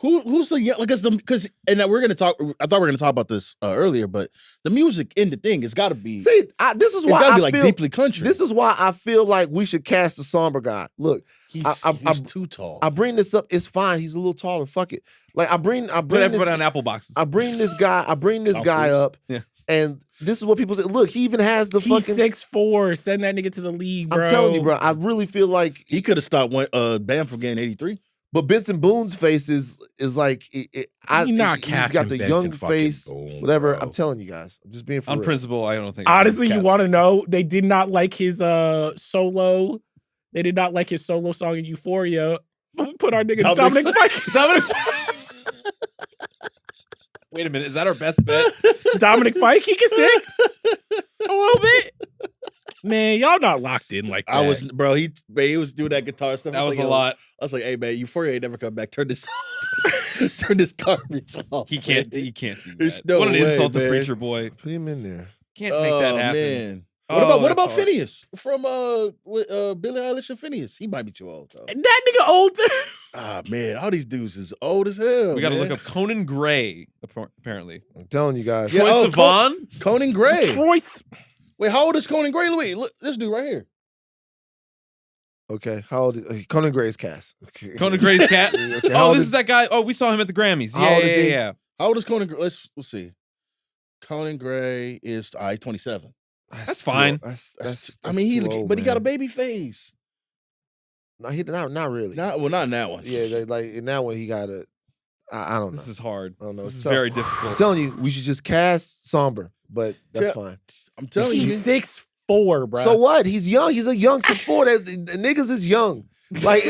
Who's the young? Because we're gonna talk. I thought we were gonna talk about this earlier, but the music in the thing, it's got to be. See, this is It's why got to I be like feel. deeply country. This is why I feel like we should cast the somber guy. Look, he's too tall. I bring this up. It's fine. He's a little taller. Fuck it. Like I bring put this, everybody on Apple boxes. I bring this guy. I bring this Tom guy Cruise. up. Yeah. And this is what people say. Look, he even has the He's fucking. 6'4". Send that nigga to the league, bro. I'm telling you, bro. I really feel like. He could have stopped Bam from getting 83. But Benson Boone's face is like. He not he's casting got the Benson young fucking face. Boone, Whatever. bro. I'm telling you guys. I'm just being for On real. principle, I don't think. I Honestly, would you cast want to know? They did not like his solo. They did not like his solo song in Euphoria. We put our nigga Dominic Dominic Fike. Dominic. Wait a minute, is that our best bet? Dominic Fike, he can sing a little bit. Man, y'all not locked in like that. I was, bro. He was doing that guitar stuff. That I was like, a yo, lot. I was like, hey man, Euphoria ain't never come back. Turn this, turn this garbage off. He can't. man. He can't do There's that. no What an way, insult to man. preacher boy. Put him in there. Can't make that happen. Man. Oh, What that's about hard. Phineas from Billie Eilish and Phineas? He might be too old though. That nigga old. Ah man, all these dudes is old as hell. We got to man. look up Conan Gray. Apparently, I'm telling you guys. Yeah, Troye oh, Sivan. Conan Gray. Troyce. Wait, how old is Conan Gray? Louis, look, this dude right here. Okay. How old is Conan Gray's cast? Okay. Conan Gray's cat. Okay, how Oh, old this is that guy. Oh, we saw him at the Grammys. How Yeah, old is yeah, he? yeah. How old is Conan Gray? Let's see. Conan Gray is 27. That's too fine. old. That's I mean, he too old, but he got a man. baby face. No, not really. Not in that one. Yeah, like in that one he got a. I don't know. This is hard. I don't know. This It's is tough. very I'm difficult. telling you, we should just cast Somber, but that's Yeah. fine. I'm telling you. He's 6'4", bro. So what? He's young. He's a young 6'4". The niggas is young. Like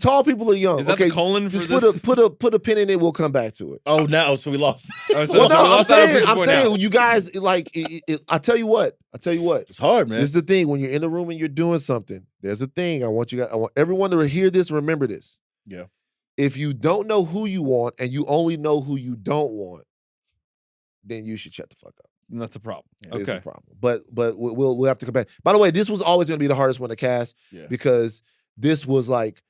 tall people are young. Is that okay, the colon for just this? put a pin in it. We'll come back to it. Oh, now so we lost. Oh, so Well, we no, I'm lost out on saying, Bridgeport now. you guys like. I tell you what. It's hard, man. This is the thing. When you're in the room and you're doing something, there's a thing. I want everyone to hear this. Remember this. Yeah. If you don't know who you want and you only know who you don't want, then you should shut the fuck up. And that's a problem. It's Okay. a problem. But we'll have to come back. By the way, this was always going to be the hardest one to cast Yeah. because this was like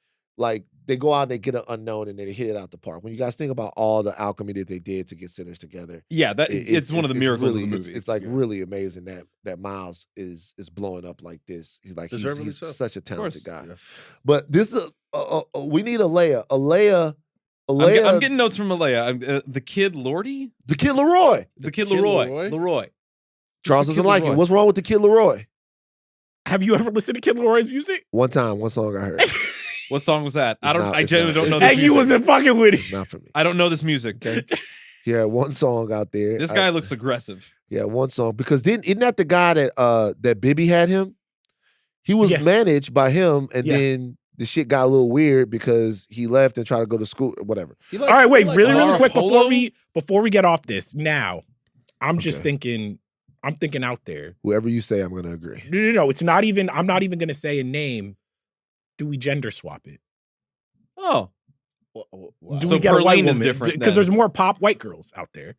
they go out and they get an unknown and they hit it out the park. When you guys think about all the alchemy that they did to get Sinners together, Yeah, it's one of the miracles really, of the movie. It's like really amazing that Miles is blowing up like this. He's like Deservedly he's so. such a talented course. guy. Yeah. But this is we need Aleya. Aleya. I'm getting notes from Aleya. The kid Lordy? The kid Leroy. The kid Kid Leroy. Leroy? Leroy. Charles the doesn't Kid like Leroy? it. What's wrong with the kid Leroy? Have you ever listened to Kid Leroy's music? One song I heard. What song was that? It's not- I it's genuinely not- don't know it's- this And you music. wasn't fucking with it. It's not for me. I don't know this music. Okay. Yeah, one song out there. This guy looks aggressive. Yeah, one song. Because isn't that the guy that Bibby had him? He was Yeah. managed by him, and Yeah. then the shit got a little weird because he left and tried to go to school or whatever. He All right, wait, he really Laura quick Polo? before we get off this. Now, I'm just Okay. thinking. I'm thinking out there. Whoever you say, I'm gonna agree. No. It's not even. I'm not even gonna say a name. Do we gender swap it? Oh. Do So we get a white Perlene is woman? different Because then. there's more pop white girls out there.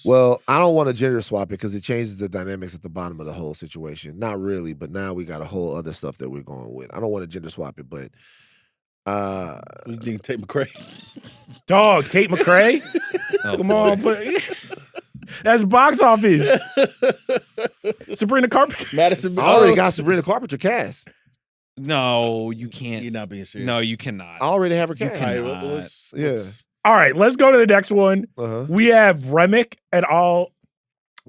Well, I don't want to gender swap it because it changes the dynamics at the bottom of the whole situation. Not really, but now we got a whole other stuff that we're going with. I don't want to gender swap it, but You think Tate McRae? Dog, Tate McRae. Oh, Come boy. on, but that's box office. Sabrina Carpenter. Madison. I already got Sabrina Carpenter cast. No, you can't. You're not being serious. No, you cannot. I already have her You cast. All right, cannot. let's- All right, let's go to the next one. Uh-huh. We have Remick, and I'll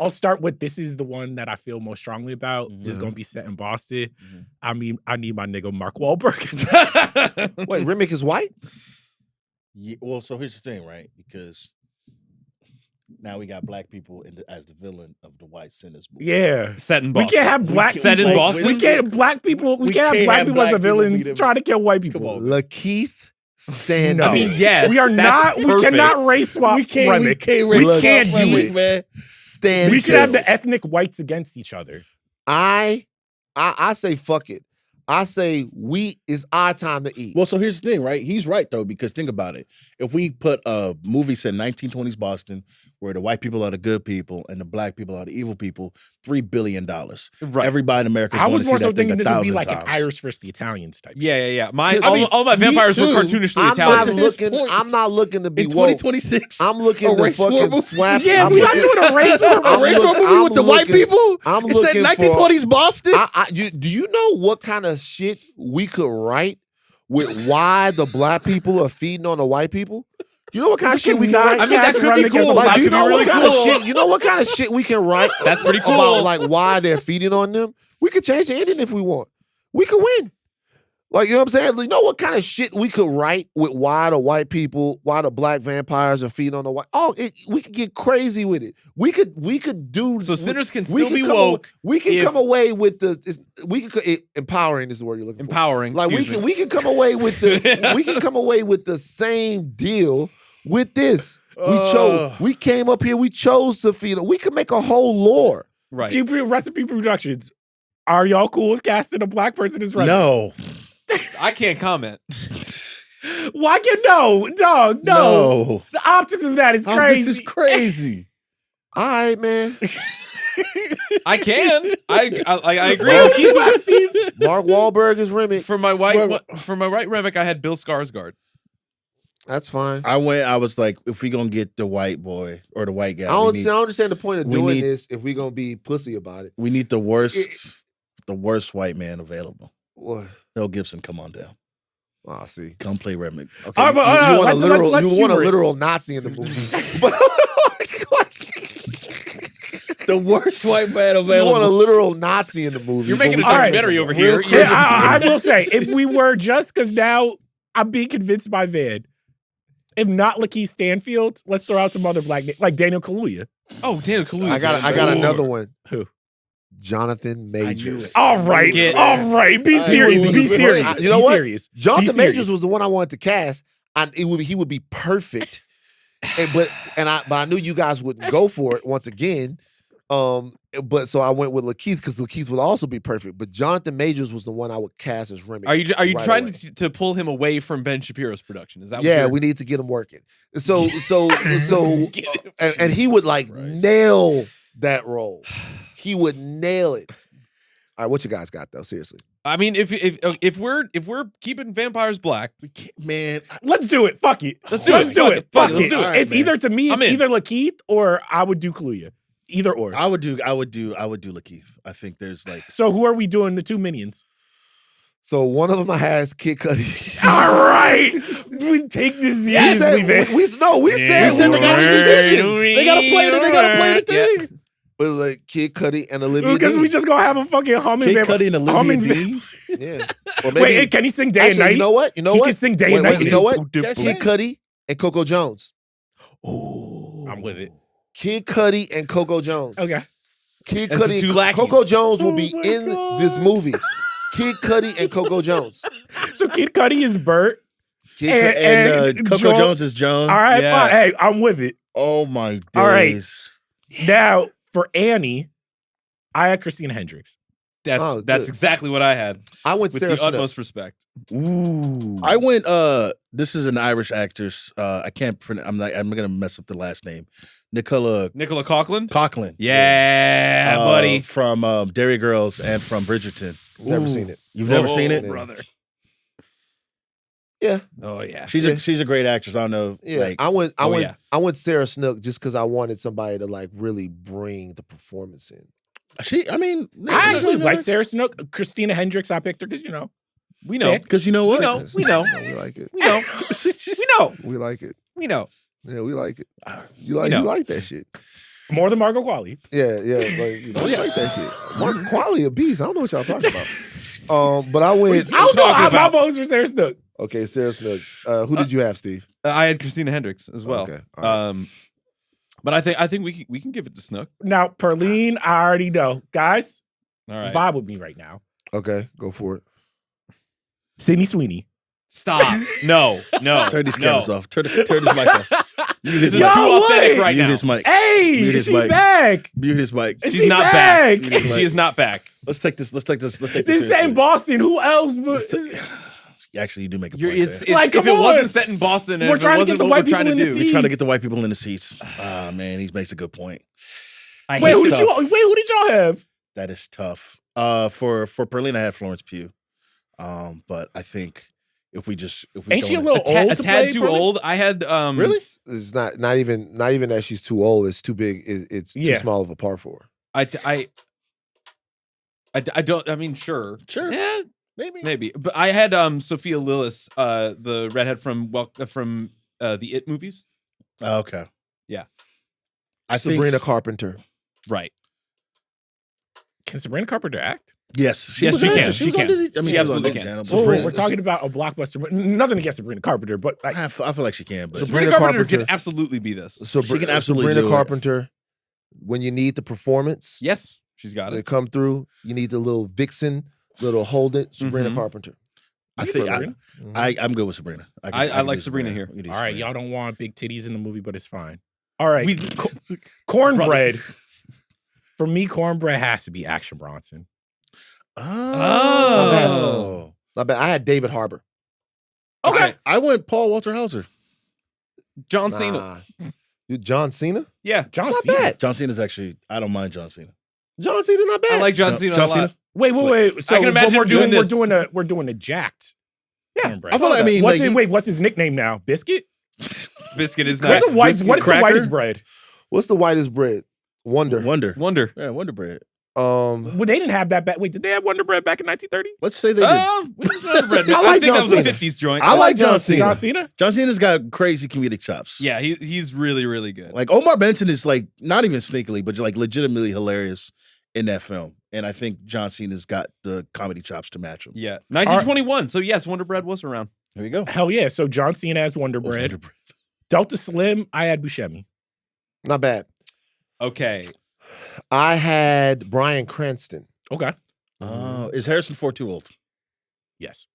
start with this is the one that I feel most strongly about. This is Mhm. gonna be set in Boston. Mhm. I mean, I need my nigga Mark Wahlberg. Wait, Remick is white? Yeah, well, so here's the thing, right? Because now we got black people as the villain of the White Sinners movie. Yeah. Set in We Boston. can't have black Set in people. Boston? We can't black people. We can't have black people as the villains them. trying to kill white people. Come on. Lakeith stand No. up. I mean, yes. we are that's not. We perfect. cannot race swap Remick. We can't do it. man. Stand We should have still. the ethnic whites against each other. I say fuck it. I say it's our time to eat. Well, so here's the thing, right? He's right though, because think about it. If we put a movie set in 1920s Boston, where the white people are the good people and the black people are the evil people, $3 billion. Right. Everybody in America is I going was to see more so that thing thinking this would be 1,000 like times. an Irish versus the Italians type. Yeah. I mean, All my me vampires were too. cartoonishly I'm not Italian. to his looking. point, I'm not looking to be in woke. 2026. I'm looking a to race war fucking movie? swap. Yeah, I'm we're not looking- doing a race war. I'm A race war looking- movie I'm with the white looking- people? I'm It's set in looking for- 1920s Boston? Do you know what kind of shit we could write with why the black people are feeding on the white people? Do you know what kind of shit we can cannot write? I mean, that cast could be Remick as a cool. black Like, do you That know could be what really kind of cool. shit? You know what kind of shit we can write? That's pretty cool. About like why they're feeding on them. We could change the ending if we want. We could win. Like, you know what I'm saying? You know what kind of shit we could write with why the white people, why the black vampires are feeding on the white? We could get crazy with it. We could do. So Sinners can we still could be come woke. We can if- come away with empowering is the word you're looking for. Empowering. Like excuse me. we can come away with the same deal with this. We came up here. We chose to feed. We could make a whole lore. Right. Recipe Productions. Are y'all cool with casting a black person as Remick? No. I can't comment. Why can't no, dog, no. The optics of that is crazy. This is crazy. All right, man. I can. I agree. Well, keep up, Steve. Mark Wahlberg is Remick. For my right Remick, I had Bill Skarsgård. That's fine. I was like, if we gonna get the white boy or the white guy, I don't understand the point of we doing need- this if we're gonna be pussy about it. we need the worst white man available. What? Mel Gibson, come on down. Oh, see. Come play Remick. Okay, All right, but, you want a let's literal, humor it. literal Nazi in the movie. But The worst white man you available. want a literal Nazi in the movie. You're making a but we- documentary over here. Real Yeah, I will say, if we were just because now I'm being convinced by Van. If not Lakeith Stanfield, let's throw out some other black names, like Daniel Kaluuya. Oh, Daniel Kaluuya. I got another one. Who? Jonathan Majors. All right. Be serious. Be serious. You know Be what? serious. Jonathan Be serious. Majors was the one I wanted to cast. He would be perfect. But I knew you guys wouldn't go for it once again. But so I went with Lakeith because Lakeith would also be perfect. But Jonathan Majors was the one I would cast as Remy. Are you right trying away. to pull him away from Ben Shapiro's production? Is that Yeah, what we need to get him working. So and he would like nail that role. He would nail it. All right, what you guys got though? Seriously. I mean, if we're keeping vampires black, we can't, Man, Let's do it. Fuck it. Let's do Let's it. do it. Fuck Let's it. do it. It's either to me, it's I'm in. either Lakeith or I would do Kaluuya. Either or. I would do Lakeith. I think there's like So who are we doing? The two minions. So one of them has Kid Cudi. All right, we take this We said, seriously, man. we said they got musicians. they gotta play the thing. But like Kid Cudi and Olivia Because Dean. we just gonna have a fucking humming. Kid Cudi and Olivia humming Dean. Yeah. Or Wait, can he sing day and actually, night? you know what? You know He what? can sing day and Wait, night. you know what? Catch Kid that. Cudi and Coco Jones. Oh, I'm with it. Kid Cudi and Coco Jones. Okay. Kid As the Cudi two and lackeys. Coco Jones will be Oh my in God. this movie. Kid Cudi and Coco Jones. So Kid Cudi is Bert. Kid Cudi. And Coco Joel- Jones is Joan. All right, Yeah. fine. Hey, I'm with it. Oh my days. All right. Now for Annie, I had Christina Hendricks. that's Oh, that's good. exactly what I had. I went With Sarah the Snook. utmost respect. Ooh. I went this is an Irish actress. I can't I'm gonna mess up the last name. Nicola Nicola Coughlan. Coughlin. Yeah, buddy. From Dairy Girls and from Bridgerton. Never seen it. You've never seen it? Yeah. brother. Yeah. Oh yeah. She's a great actress. I don't know. Yeah. Like, I went yeah. I went Sarah Snook just because I wanted somebody to like really bring the performance in. I actually like Sarah Snook. Christina Hendricks, I picked her because, We know. because you know what? We know. We like it. We know. We know. We like it. We know. Yeah, we like it. You know. like that shit. more than Margot Qualley. Yeah, like you like that shit. Mark Quality of beast. I don't know what y'all talking about. But I went. I don't know. talking My about? vote was for Sarah Snook. Okay, Sarah Snook. Who did you have, Steve? I had Christina Hendricks as well. Okay, all right. But I think we can give it to Snook. Now, Perline, I already know. Guys, All right. vibe with me right now. Okay, go for it. Sydney Sweeney. Stop. No. Turn these cameras off. Turn this mic off. Mute This his is mic. too Yo, authentic wait. right Mute now. his mic. Hey, Mute is his she mic. back? Mute his mic. Is She's she not back? back. She is not back. Let's take this. Let's take this This seriously. ain't Boston. Who else? Actually, you do make a You're, point it's, there. it's, Like, if come it wasn't on. set in Boston and We're if it trying to wasn't get the what white we're trying people to in the do, seat. We're trying to get the white people in the seats. Ah, man, he makes a good point. I Wait, hate who it. did y'all have? That is tough. For Perlene, I had Florence Pugh. But I think if we Ain't she a don't- little old a to tad play too Perlin? old. I had really? It's not even that she's too old. It's too big. It's Yeah. too small of a part for her. I don't. I mean, sure. Sure. Yeah, maybe. But I had Sophia Lillis, the redhead from the It movies. Oh, okay. Yeah. I Sabrina think Carpenter. Right. Can Sabrina Carpenter act? yes, Yes, was she on- can. was She on can. Disney. I mean, She she was on absolutely Disney can. Channel, but Oh, Sabrina- we're talking about a blockbuster. Nothing against Sabrina Carpenter, but like, I feel like she can, but Sabrina Sabrina Carpenter Carpenter. can absolutely be this. She can absolutely Sabrina do it. Carpenter. When you need the performance, Yes, she's got to it. come through, you need the little vixen, little hold it. Sabrina Mhm. Carpenter. I You think can put Sabrina. I'm good with Sabrina. I like Sabrina here. We can do all right, Sabrina. y'all don't want big titties in the movie, but it's fine. All right, We- cornbread. For me, cornbread has to be Action Bronson. Oh. Not bad. I had David Harbour. Okay. I went Paul Walter Hauser. John Cena. Nah. You John Cena? Yeah, John Not Cena. bad. John Cena's actually, I don't mind John Cena. John Cena not bad. I like John Cena a lot. Wait. So I can imagine we're doing this. We're doing a jacked. Yeah, cornbread. I feel like, I mean, What's his nickname now? Biscuit. Biscuit is What's nice. the white? Biscuit What is the cracker? whitest bread? What's the whitest bread? Wonder. Wonder. Yeah, Wonder Bread. Well, they didn't have that back. Wait, did they have Wonder Bread back in 1930? Let's say they did. I like think John that was a Cena. 50s joint. I like John Cena. John Cena. John Cena's got crazy comedic chops. Yeah, he's really, really good. Like Omar Benson is like not even sneakily, but like legitimately hilarious in that film. And I think John Cena's got the comedy chops to match him. Yeah, 1921. So yes, Wonder Bread was around. There you go. Hell yeah! So John Cena has Wonder Bread. Wonder Bread. Delta Slim, I had Buscemi. Not bad. Okay. I had Bryan Cranston. Okay. Is Harrison Ford too old? Yes.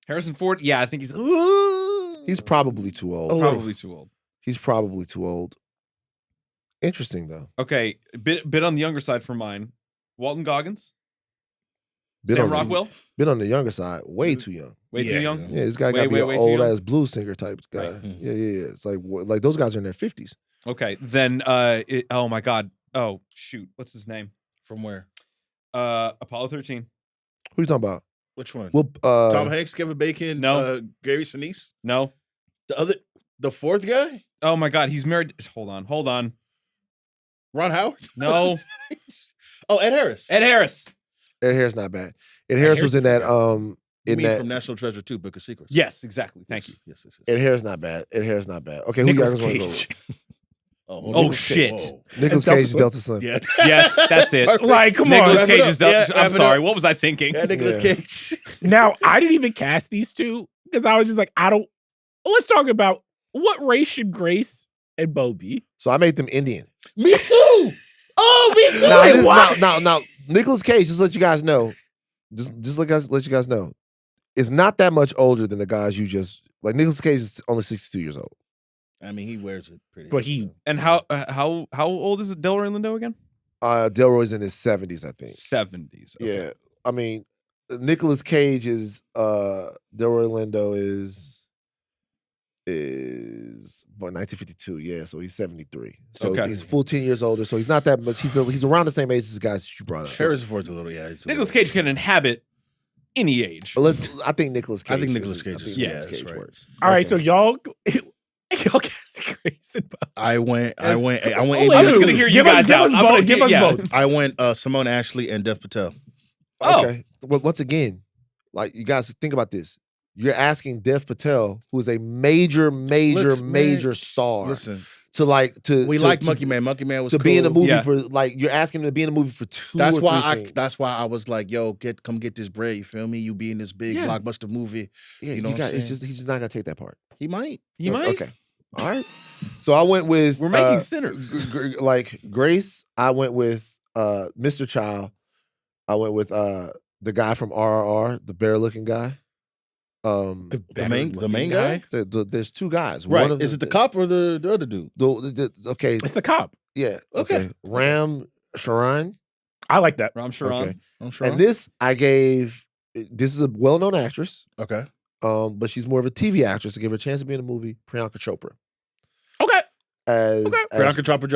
Harrison Ford. Yeah, I think He's probably too old. probably too old. He's probably too old. Interesting though. Okay, bit on the younger side for mine. Walton Goggins, Been Sam on the- Rockwell, Been on the younger side, way too young. way too Yeah. young. Yeah, this guy got to be way an too old young. ass blues singer type guy. Right. Yeah. It's like those guys are in their 50s. Okay, then oh my god. Oh shoot, what's his name? From where? Apollo 13. Who you talking about? Which one? Well, Tom Hanks, Kevin Bacon, No. Gary Sinise? No. The fourth guy? Oh my god, he's married. Hold on. Ron Howard? No. Oh, Ed Harris. Ed Harris. Ed Harris not bad. Ed Harris was in that You in mean that from National Treasure 2, Book of Secrets? Yes, exactly. Thank you. Yes. Ed Harris not bad. Ed Harris not bad. Okay, who you Nicolas guys want to go Cage. with? Oh, Oh, shit. Whoa. Nicolas Delta Cage is Slim. Delta Slim. Yeah. Yes, that's it. Perfect. Like, come Nicolas on. Wrap it Cage up. is Delta. Yeah, I'm wrap it sorry. up. What was I thinking? Yeah, Nicolas Yeah. Cage. Now, I didn't even cast these two because I was just like, let's talk about what race should Grace and Bo be? So I made them Indian. Me too. Oh, me too. Now, Nicolas Cage, just let you guys know. Just let you guys know. Is not that much older than the guys you just like. Nicolas Cage is only 62 years old. I mean, he wears it pretty. But he- And how old is Delroy Lindo again? Delroy's in his 70s, I think. 70s. Okay. Yeah, I mean, Nicolas Cage is Delroy Lindo is born 1952. Yeah, so he's 73. So Okay. he's full 10 years older. So he's not that much. He's around the same age as the guys that you brought up. Harrison Ford's a little, yeah. he's a Nicolas little- Cage can inhabit any age. But I think Nicolas Cage. I think Nicolas Cage is- yeah, Nicolas that's Cage right. works. All right, Okay. so y'all cast Grace and Bo. I went Oh, Indian. I'm just gonna hear you Give us- guys give out. us I'm both, gonna give us both. I went Simone Ashley and Dev Patel. Oh. Okay. Well, once again, like you guys think about this. You're asking Dev Patel, who is a major star, Listen, to we like Monkey Man. Monkey Man was to cool. be in a movie Yeah. for like you're asking him to be in a movie for two. That's or why three scenes. That's why I was like, yo, come get this bread. You feel me? You be in this big Yeah. blockbuster movie. Yeah, you know what I'm it's saying? just he's just not gonna take that part. He might. You might. Okay. All right. So I went with We're making sinners. like Grace. I went with Mr. Child. I went with the guy from RRR, the bear looking guy. The main guy. There's two guys. Right. One of Is it the cop or the other dude? Okay. It's the cop. Yeah. Okay. Okay. Ram Sharan. I like that. Ram Sharan. Okay. I'm sure. And this I gave. This is a well-known actress. Okay. But she's more of a TV actress. To give her a chance to be in a movie, Priyanka Chopra. Okay. As Priyanka Chopra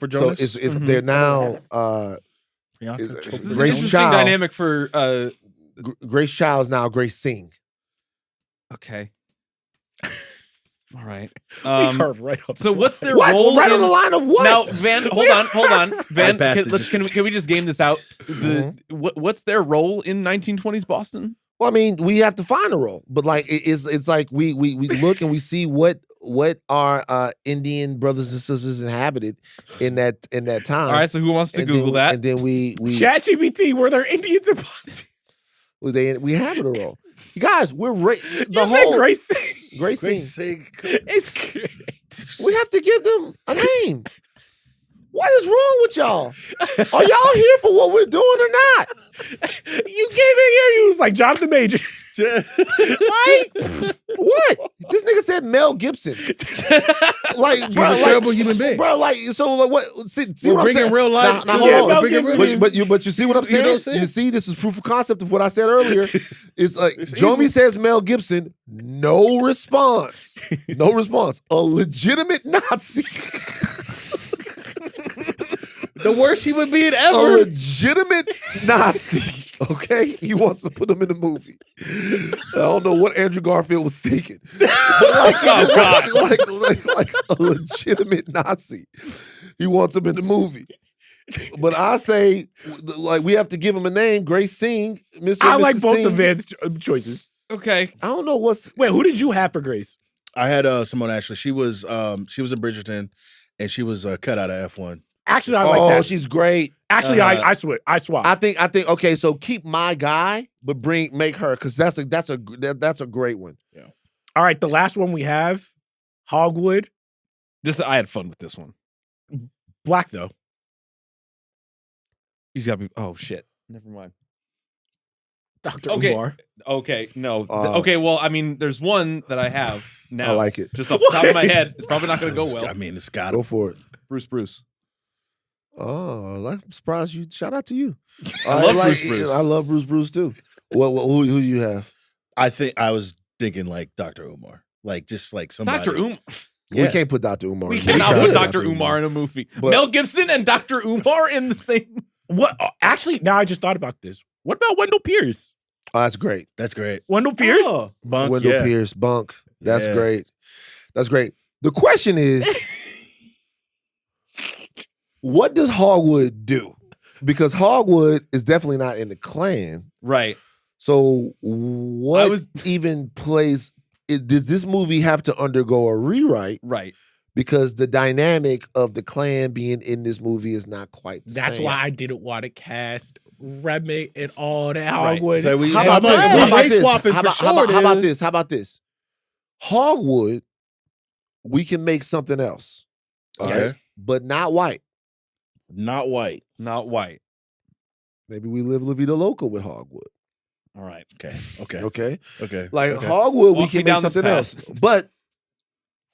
so Jonas. it's Mhm. they're now Priyanka is- Chopra This is an Grace interesting Child. dynamic for Grace Child is now Grace Singh. okay. All right. We are right up. So what's their What? role Right on in- the line of what? Now, Van, hold on. Van, passed it can we just game this out? What's their role in 1920s Boston? Well, I mean, we have to find a role, but like it's like we look and we see what our Indian brothers and sisters inhabited in that time. All right, so who wants to And Google then, that? And then we ChatGPT, were there Indians in Boston? we have it a role. You guys, we're the You whole said Grace. Grace Singh. Grace Singh. It's great. We have to give them a name. What is wrong with y'all? Are y'all here for what we're doing or not? You came in here, you was like Jonathan Major. Right? What? This nigga said Mel Gibson. Like, He's bro, a terrible human being. bro, like, so like, what? See We're what I'm bringing saying? real life. Now, to- hold Yeah, on. Mel We're bringing Gibson real is- But you see what I'm You know what I'm saying? saying? You see, this is proof of concept of what I said earlier. It's like It's Jomi easy. says Mel Gibson, no response. No response. A legitimate Nazi. The worst human being A ever. legitimate Nazi. Okay? He wants to put him in the movie. I don't know what Andrew Garfield was thinking. But Oh, God. like a legitimate Nazi. He wants him in the movie. But I say, like, we have to give him a name. Grace Singh, Mr. I and like Mrs. both Singh. of Van's choices. Okay. I don't know what's. Wait, who did you have for Grace? I had Simone Ashley. She was in Bridgerton, and she was cut out of F1. Actually, I like Oh, that. she's great. Actually, I swap. I think. Okay, so keep my guy, but make her because that's a great one. Yeah. All right, the last one we have, Hogwood. I had fun with this one. Black though. He's got to be. Oh shit. Never mind. Dr. Okay. Umar. Okay. No. Oh. Okay. Well, I mean, there's one that I have now. I like it. Just off the top of my head, it's probably not going to go well. I mean, it's got Go for it. Bruce. Oh, I'm surprised you. Shout out to you. I love Bruce. I love Bruce too. Who do you have? I think I was thinking like Dr. Umar, like just like somebody. Dr. Umar. We can't put Dr. Umar. We in cannot there. put Dr. Umar in a movie. But- Mel Gibson and Dr. Umar in the same. What? Actually, now I just thought about this. What about Wendell Pierce? Oh, that's great. That's great. Wendell Pierce? Oh. Bunk, Wendell yeah. Pierce, Bunk. That's Yeah. great. That's great. The question is, what does Hogwood do? Because Hogwood is definitely not in the clan. Right. So what was- even plays? Does this movie have to undergo a rewrite? Right. Because the dynamic of the clan being in this movie is not quite the That's same. why I didn't want to cast Remy and all that Right. Hogwood. So we, How how about, about, this? How about race this? swapping How for about, sure. how about dude. this? How about this? Hogwood, we can make something else. Okay. But not white. Not white. Not white. Maybe we live La Vida Loca with Hogwood. All right. Okay. Okay. Okay? Okay. Like okay. Hogwood, we Walk can me make down this something else. path. But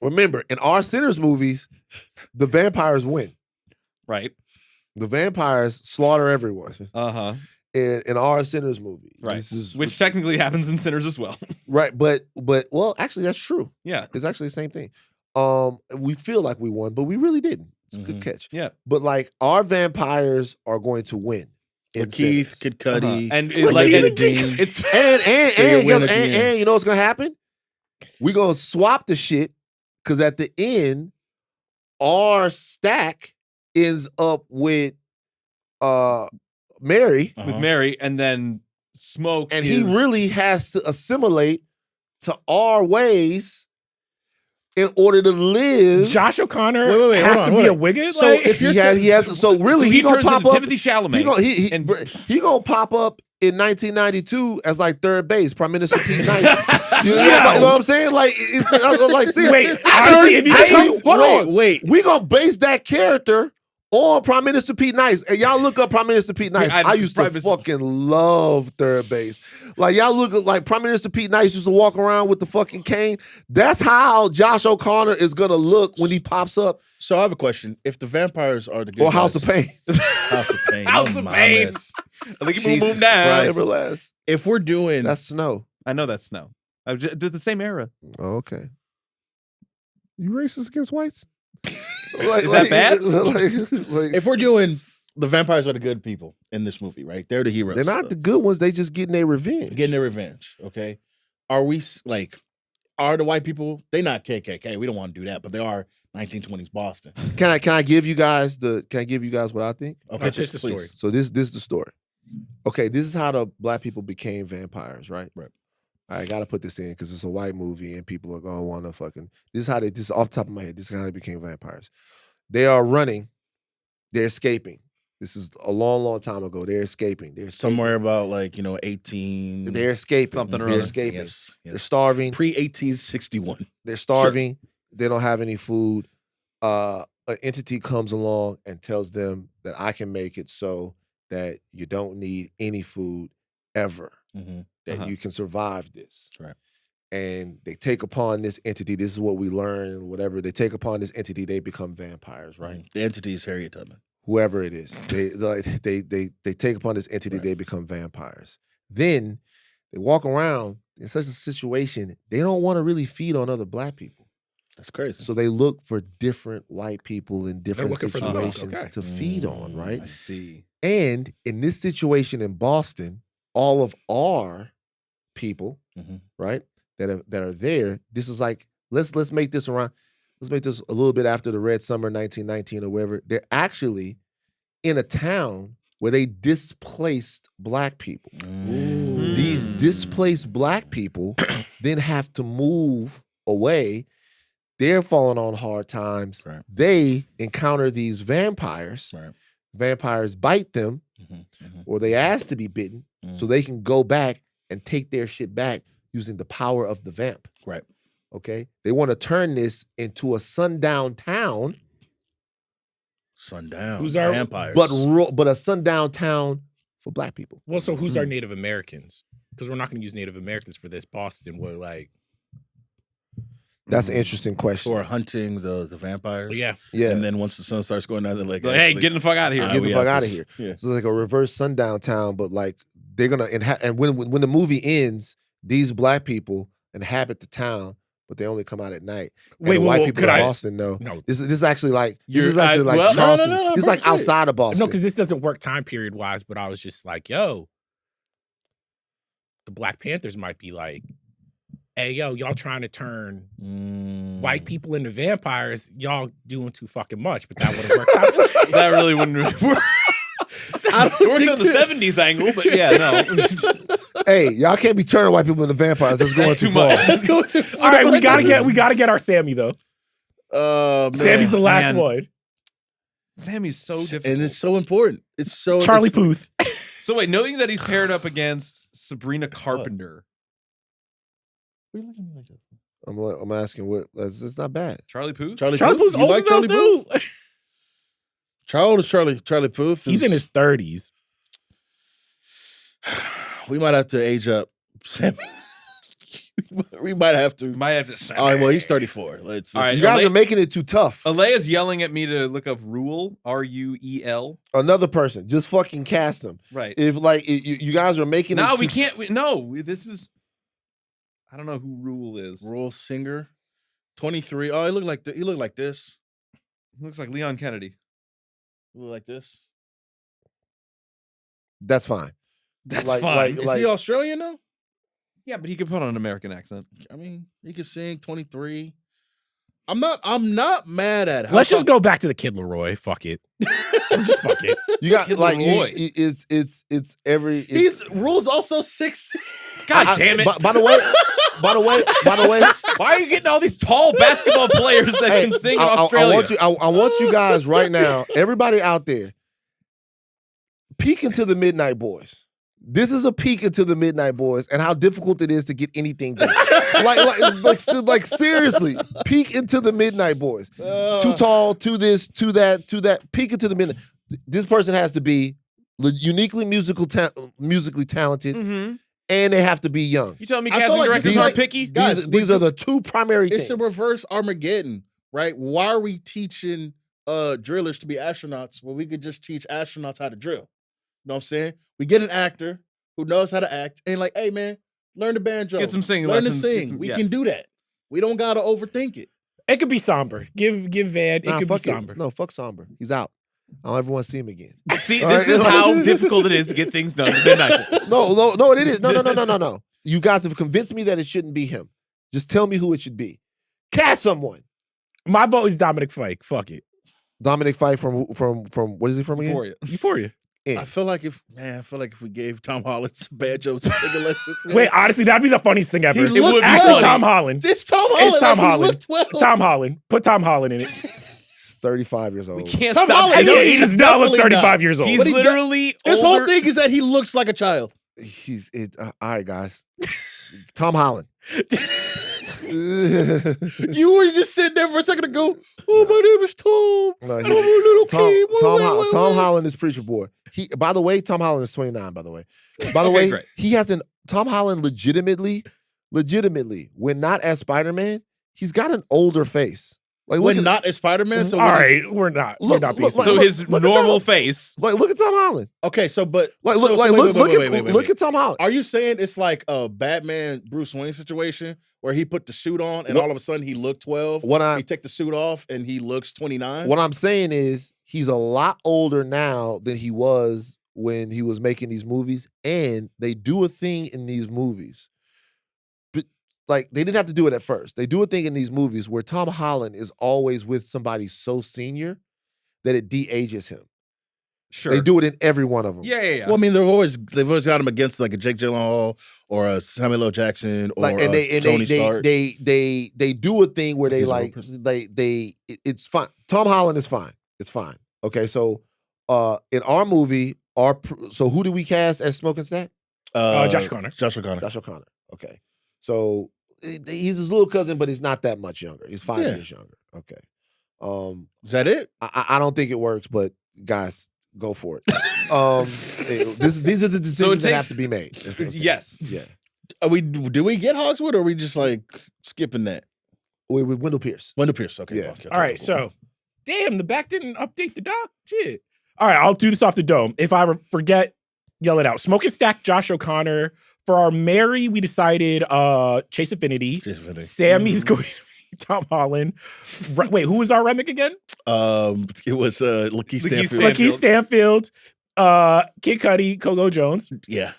remember, in our Sinners movies, the vampires win. Right. The vampires slaughter everyone. Uh-huh. In our Sinners movie. Right. This is Which technically happens in Sinners as well. right, but well, actually that's true. Yeah. It's actually the same thing. We feel like we won, but we really didn't. It's a good catch. Yeah. But like our vampires are going to win. in Keith, Sinners. Kid Cudi, And Look, like Keith and Dean. it's And win at the end. and you know what's gonna happen? We're gonna swap the shit because at the end, our stack ends up with Mary, with Mary, and then Smoke, and he really has to assimilate to our ways in order to live. Josh O'Connor Wait, has hold on, to be hold a on. Wigan? So like, if you're he has so really he he gonna turns pop into up. Timothy Chalamet. He gonna pop up in 1992 as like third base, Prime Minister Pete Nice. You know what I'm saying? Like, it's like, see, Wait, honestly, if you hold on. Wait. We gonna base that character on Prime Minister Pete Nice. And y'all look up Prime Minister Pete Nice. I used to Prime Minister- fucking love third base. Like, y'all look at like Prime Minister Pete Nice used to walk around with the fucking cane. That's how Josh O'Connor is gonna look when he pops up. So I have a question. If the vampires are the good Or House guys- of Pain. House of Pain. House oh of my Pain. mess. I think he Jesus moved down. Christ. Everlast. If we're doing That's Snow. I know that's Snow. I did the same era. Oh, okay. You racist against whites? Is that bad? if we're doing the vampires are the good people in this movie, right? They're the heroes. they're not the good ones. They just getting their revenge. getting their revenge. Okay. Are we like are the white people? They not KKK. We don't want to do that, but they are 1920s Boston. Can I give you guys what I think? Okay, Just the please. story. So this is the story. Okay, this is how the black people became vampires, right? Right. I gotta put this in because it's a white movie and people are gonna want to fucking. This is off the top of my head. This is how they became vampires. They are running. They're escaping. This is a long, long time ago. They're escaping. They're escaping. Somewhere about like 18. They're escaping. Something or They're other. escaping. Yes, They're yes. starving. Pre 1861. They're starving. They don't have any food. An entity comes along and tells them that I can make it so that you don't need any food ever. Mm-hmm. That Uh-huh. you can survive this. Right. And they take upon this entity. This is what we learn, whatever. They take upon this entity, they become vampires, right? The entity is Harriet Tubman. Whoever it is. They take upon this entity, Right. they become vampires. Then they walk around in such a situation, they don't want to really feed on other black people. That's crazy. So they look for different white people in different looking for the milk, situations okay. to feed on, right? I see. And in this situation in Boston, all of our people, Mhm. right, that are there, this is like let's make this around. Let's make this a little bit after the Red Summer 1919 or whatever. They're actually in a town where they displaced black people. Mm. These displaced black people then have to move away. They're falling on hard times. Right. They encounter these vampires. Right. Vampires bite them, Mhm, mhm. or they ask to be bitten, so Mm. they can go back and take their shit back using the power of the vamp. Right. Okay, they want to turn this into a sundown town, Sundown. Who's our- vampires? but a sundown town for black people. Well, so who's our Native Americans? Because we're not going to use Native Americans for this. Boston, we're like, That's an interesting question. Who are hunting the vampires? yeah. Yeah, And then once the sun starts going down, they're like, Hey, actually, get the fuck out of here. get we the fuck have out to- of here. Yeah. So it's like a reverse sundown town, but like they're gonna and when the movie ends, these black people inhabit the town, but they only come out at night. And Wait, the whoa, white whoa, people could in I- Boston know. No, This is actually like Well, Charleston. no, This is like bro, shit. outside of Boston. no, because this doesn't work time period wise. But I was just like, yo, the Black Panthers might be like, hey, yo, y'all trying to turn white people into vampires? Y'all doing too fucking much. But that would have worked out. That really wouldn't work. It worked on the 70s angle, but yeah, no. Hey, y'all can't be turning white people into vampires. That's going too too far. much. Let's go to. All right, we gotta get our Sammy though. Man. Sammy's the last Man. one. Sammy's so difficult. and it's so important. It's so Charlie it's- Puth. So wait, knowing that he's paired up against Sabrina Carpenter, I'm asking what. It's not bad. Charlie Puth. Charlie Charlie Puth. Puth's You old like as hell Charlie Puth? too. How old is Charlie Puth? He's in his 30s. We might have to age up. Sammy. We might have to. Might have to. All right, well, he's 34. Let's. All right, You guys Alea- are making it too tough. Alea's yelling at me to look up Ruel. Ruel. Another person, just fucking cast them. Right. If like you guys are making it. No, too we can't. No, this is. I don't know who Ruel is. Rural singer, 23. Oh, he looked like he looked like this. Looks like Leon Kennedy. He looked like this. That's fine. That's Like- fine. Is he Australian though? Yeah, but he could put on an American accent. I mean, he could sing. 23. I'm not mad at it. Let's just go back to the Kid Leroy. Fuck it. Just fuck it. You got Kid like Leroy. it's every. It's, He's Rule's also 6. God damn it! By the way, Why are you getting all these tall basketball players that hey, can sing in I Australia? I want you guys right now, everybody out there, peek into the Midnight Boys. This is a peek into the Midnight Boys and how difficult it is to get anything done. like seriously, peek into the Midnight Boys. Too tall, to this, to that. Peek into the Midnight. This person has to be uniquely musically talented, Mhm. and they have to be young. You telling me I feel casting like directors this is aren't like- picky? Guys, These are the two primary It's things. a reverse Armageddon, right? Why are we teaching drillers to be astronauts when we could just teach astronauts how to drill? You know what I'm saying? We get an actor who knows how to act and like, hey man, learn the banjo. Get some singing learn lessons. to get sing. some- We yeah. can do that. We don't gotta overthink it. It could be somber. Give Van. It Nah, could be fuck somber. No, fuck Somber. He's out. I don't ever want to see him again. See, All this right, is like- how difficult it is to get things done. The Midnight Boys. No, it is. No. You guys have convinced me that it shouldn't be him. Just tell me who it should be. Cast someone. My vote is Dominic Fike. Fuck it. Dominic Fight from what is he from again? For you. Euphoria. Yeah. I feel like if we gave Tom Holland some banjo to singing lessons. man. Wait, honestly, that'd be the funniest thing ever. He looked Actually, well. Tom Holland. It's Tom Holland. It's Tom like, he Holland. looked well. Tom Holland. Put Tom Holland in it. He's 35 years old. We can't Come stop. on, And no, he he's does not look definitely 35 not. years old. He's What he does- literally His older. whole thing is that he looks like a child. All right, guys. Tom Holland. You were just sitting there for a second ago. Oh, my name is Tom. No, I'm a little kid. Tom Holland is Preacher Boy. By the way, Tom Holland is 29. By the way, Okay, great. he has an Tom Holland legitimately, when not as Spider-Man, he's got an older face. Like When look at, not a Spider-Man. So All when he's- right, we're not Look, being look, silly. So his look at normal Tom- face. look at Tom Holland. Okay, so but Like so- look, so like wait, look, wait, look wait, at wait, wait, look wait. at Tom Holland. Are you saying it's like a Batman Bruce Wayne situation where he put the suit on and What- all of a sudden he looked 12? What He I take the suit off and he looks 29? what I'm saying is he's a lot older now than he was when he was making these movies, and they do a thing in these movies. But like they didn't have to do it at first. They do a thing in these movies where Tom Holland is always with somebody so senior that it de-ages him. Sure. They do it in every one of them. Yeah. Well, I mean, they've always got him against like a Jake Gyllenhaal or a Samuel L. Jackson or Like and Tony Stark. they do a thing where they He's a like real it's fine. Tom Holland is fine. It's fine. Okay, so in our movie, so who do we cast as Smoking Stack? Josh O'Connor. Josh O'Connor. Josh O'Connor. Okay, so he's his little cousin, but he's not that much younger. He's 5 Yeah. years younger. Okay. Is that it? I don't think it works, but guys, go for it. These are the decisions that have to be made. Okay. Yes. Yeah. Do we get Hogswood, or are we just like skipping that? With Wendell Pierce. Wendell Pierce. Okay. Yeah. Okay, All right, cool. so damn, the back didn't update the doc. Shit. All right, I'll do this off the dome. If I forget, yell it out. Smoke and Stack, Josh O'Connor. For our Mary, we decided Chase Affinity. Sammy's going to be Tom Holland. Wait, who was our Remick again? It was Lakeith Stanfield. Lakeith Stanfield, Kid Cudi, Coco Jones. Yeah.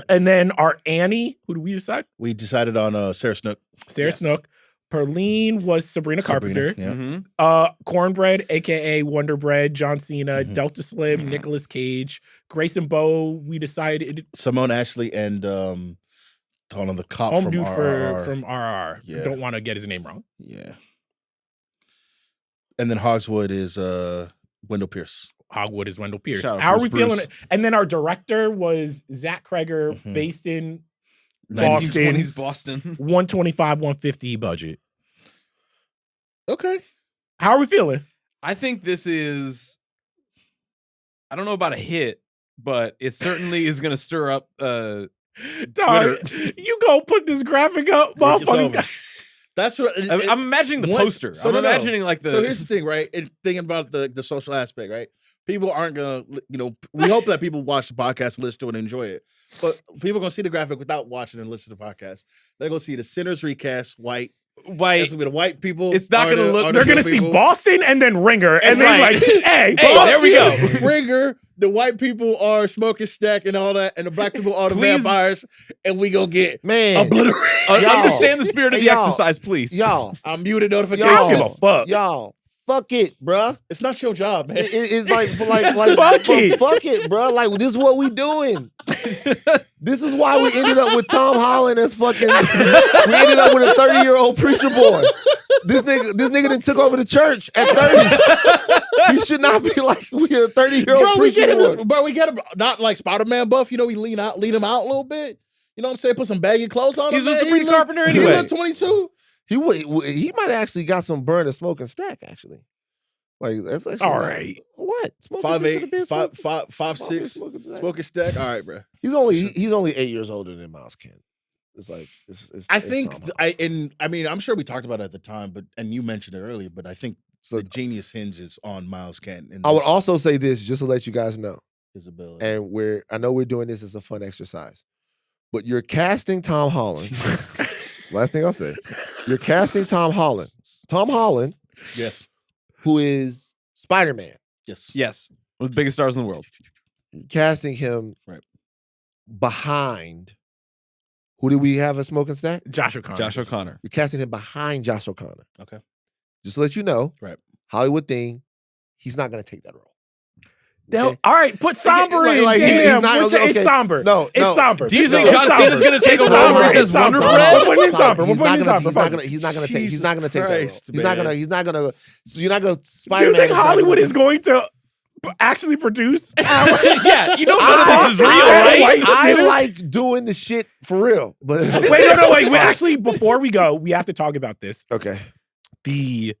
And then our Annie, who did we decide? We decided on Sarah Snook. Sarah Snook. Perline was Sabrina Carpenter. Yeah. Mm-hmm. Cornbread, aka Wonder Bread, John Cena, Delta Slim, Nicolas Cage, Grayson Bowe. We decided Simone Ashley and hold on, the cop Home from dude RRR. from RR. Yeah. Don't want to get his name wrong. Yeah. And then Hogswood is Wendell Pierce. Hogwood is Wendell Pierce. Shout out How are Bruce we feeling Bruce. it? And then our director was Zach Kreger, based in Boston. 1920s Boston. 125, 150 budget. Okay. How are we feeling? I think this is, I don't know about a hit, but it certainly is going to stir up Dog, Twitter. you go put this graphic up, motherfuckers. over. That's what I'm imagining the once- poster. so I'm no, no. imagining like the. So here's the thing, right? And thinking about the social aspect, right? People aren't gonna, we hope that people watch the podcast, listen to it, and enjoy it. But people are gonna see the graphic without watching and listening to the podcast. They're gonna see the Sinners recast, white. white. That's gonna be the white people. It's not are gonna the- look- are the They're going to good see people. Boston and then Ringer. And then Right. like, hey, Hey, there we go. Boston, Ringer, the white people are Smoking Stack and all that, and the black people are the Please. vampires, and we gonna get Man, obliterated. Y'all. Understand the spirit of the Y'all. exercise, please. y'all, I'm muted notifications. I don't give a fuck. y'all, fuck it, bruh. It's not your job, man. It's like Fuck it. fuck it, bro. Like this is what we doing. This is why we ended up with Tom Holland as fucking. We ended up with a 30-year-old preacher boy. This nigga done took over the church at 30. He should not be like we a 30-year-old we get preacher him, boy. bro. We get him not like Spider-Man buff. We lean him out a little bit. You know what I'm saying? Put some baggy clothes on He's him. a man. Sabrina He Carpenter He anyway. look 22. He might actually got some burn and smoking stack actually. Like that's actually All not- right. What? Smoking Stack could've 5'8", been smoking- 5'6", smoking stack. smoking stack. All right, bro. He's only 8 years older than Miles Kent. It's like it's I it's think Tom Holland. I'm sure we talked about it at the time, and you mentioned it earlier, but I think So the genius hinges on Miles Kent and I would also say this just to let you guys know. his ability. And I know we're doing this as a fun exercise, but you're casting Tom Holland. Last thing I'll say, you're casting Tom Holland. Tom Holland, Yes. who is Spider-Man, Yes. Yes. One of the biggest stars in the world. casting him Right. behind. Who did we have as smoking stack? Josh O'Connor. Josh O'Connor. You're casting him behind Josh O'Connor. Okay. Just to let you know, Right. Hollywood thing, he's not going to take that role. They'll- Okay? All right, put somber in. Like, he's Damn, not- Which- it's okay. somber. No, It's no. somber. Do you think It's John somber. Cena's gonna take It's over somber. as It's Wonder somber. Bread? We're putting in somber. We're putting in somber. He's not gonna take. He's not gonna take that role. Christ, He's not gonna. man. He's not gonna. So you're not gonna. Do Spider-Man you think is not Hollywood gonna- is going to actually produce? Yeah, you know none of I- this is real, I- right? I Sinners? like doing the shit for real, but Wait, no. Wait. Actually, before we go, we have to talk about this. Okay. The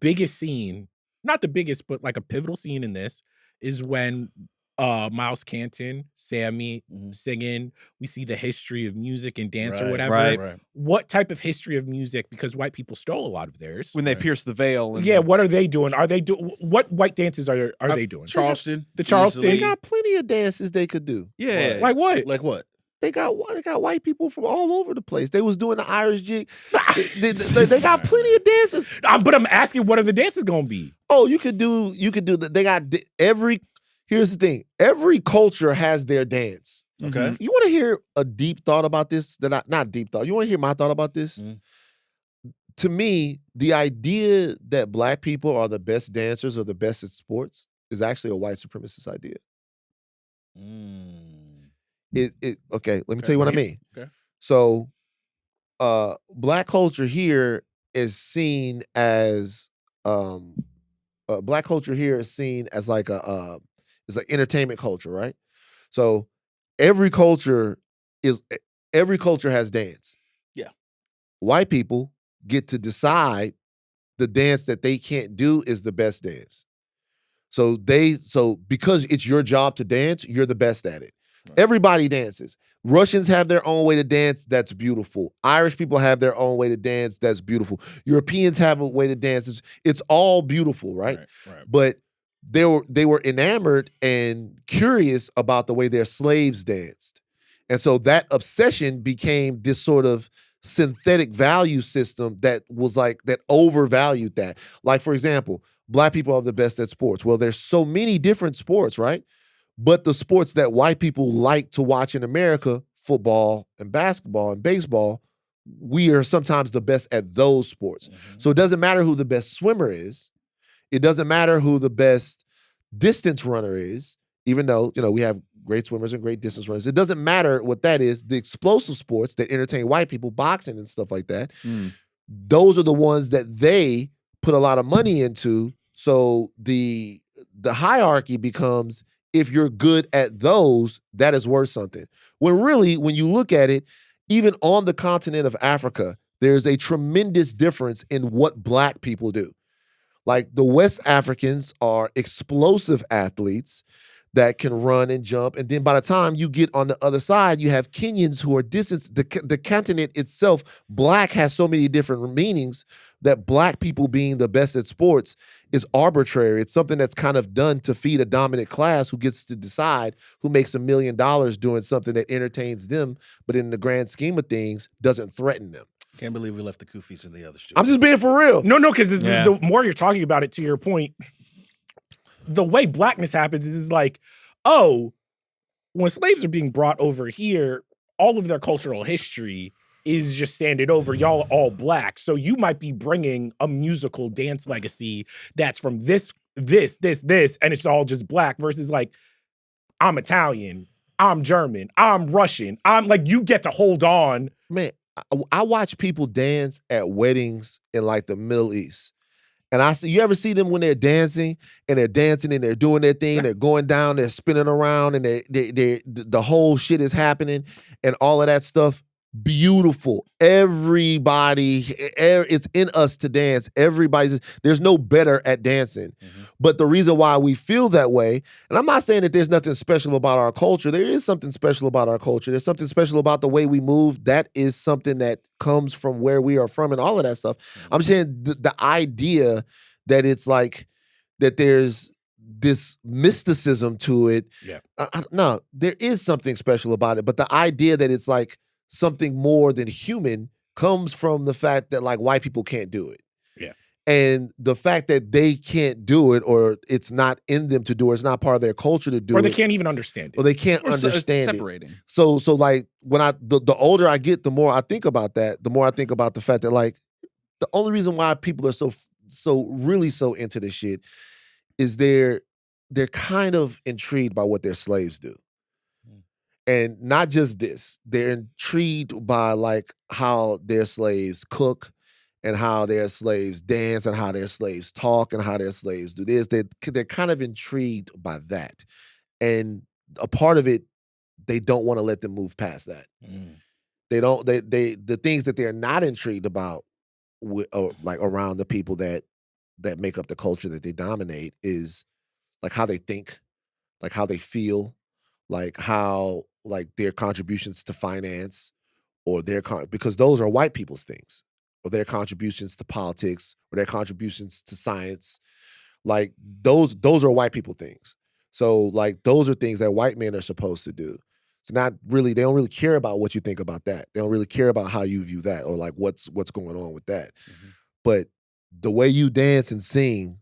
biggest scene, not the biggest, but like a pivotal scene in this is when Miles Canton, Sammy singing. We see the history of music and dance or whatever. right. What type of history of music? Because white people stole a lot of theirs. When they pierce the veil. And Yeah, what are they doing? Are they doing what white dances are they doing? Charleston. The Charleston. They easily. got plenty of dances they could do. Yeah. Like what? Like what? They got white people from all over the place. They was doing the Irish jig. They got plenty of dances. But I'm asking, what are the dances gonna be? Oh, you could do. They got every. Here's the thing. Every culture has their dance. Okay. You want to hear a deep thought about this? Not deep thought. You want to hear my thought about this? Mm. To me, the idea that black people are the best dancers or the best at sports is actually a white supremacist idea. Okay, let me tell you what I mean. Okay. So, black culture here is seen as black culture here is seen as like it's like entertainment culture, right? So every culture has dance. Yeah. white people get to decide the dance that they can't do is the best dance. So because it's your job to dance, you're the best at it. Right. Everybody dances. Russians have their own way to dance. That's beautiful. Irish people have their own way to dance. That's beautiful. Europeans have a way to dance. It's all beautiful, right? Right. But they were enamored and curious about the way their slaves danced. And so that obsession became this sort of synthetic value system that was like, that overvalued that. Like, for example, Black people are the best at sports. Well, there's so many different sports, right? But the sports that white people like to watch in America, football and basketball and baseball, we are sometimes the best at those sports. Mm-hmm. So it doesn't matter who the best swimmer is. It doesn't matter who the best distance runner is, even though, we have great swimmers and great distance runners. It doesn't matter what that is. The explosive sports that entertain white people, boxing and stuff like that, those are the ones that they put a lot of money into. So the hierarchy becomes, if you're good at those, that is worth something. When really, when you look at it, even on the continent of Africa, there's a tremendous difference in what Black people do. Like, the West Africans are explosive athletes that can run and jump. And then by the time you get on the other side, you have Kenyans who are distance. The continent itself, Black has so many different meanings that Black people being the best at sports is arbitrary. It's something that's kind of done to feed a dominant class who gets to decide who makes $1 million doing something that entertains them, but in the grand scheme of things, doesn't threaten them. Can't believe we left the Kufis in the other studio. I'm just being for real. No, because the more you're talking about it, to your point, the way Blackness happens is like, oh, when slaves are being brought over here, all of their cultural history is just sanded over. Y'all are all Black. So you might be bringing a musical dance legacy that's from this, and it's all just Black versus like, I'm Italian, I'm German, I'm Russian. I'm like, you get to hold on. Man, I watch people dance at weddings in like the Middle East. And you ever see them when they're dancing and they're doing their thing, they're going down, they're spinning around, and the whole shit is happening and all of that stuff. Beautiful. Everybody, it's in us to dance. There's no better at dancing. Mm-hmm. But the reason why we feel that way, and I'm not saying that there's nothing special about our culture. There is something special about our culture. There's something special about the way we move. That is something that comes from where we are from and all of that stuff. Mm-hmm. I'm saying the idea that it's like, that there's this mysticism to it. Yeah. No, there is something special about it. But the idea that it's like something more than human comes from the fact that like white people can't do it. Yeah. And the fact that they can't do it, or it's not in them to do it, it's not part of their culture to do it. Or they can't even understand it. Or they can't understand it. So like when the older I get, the more I think about that, the more I think about the fact that like the only reason why people are so really so into this shit is they're kind of intrigued by what their slaves do. And not just this, they're intrigued by like how their slaves cook and how their slaves dance and how their slaves talk and how their slaves do this. They're kind of intrigued by that. And a part of it, they don't want to let them move past that. Mm. The things that they're not intrigued about like around the people that make up the culture that they dominate is like how they think, like how they feel, like how like their contributions to finance, or because those are white people's things, or their contributions to politics, or their contributions to science. Like those are white people things. So like those are things that white men are supposed to do. So they don't really care about what you think about that. They don't really care about how you view that, or like what's going on with that. Mm-hmm. But the way you dance and sing,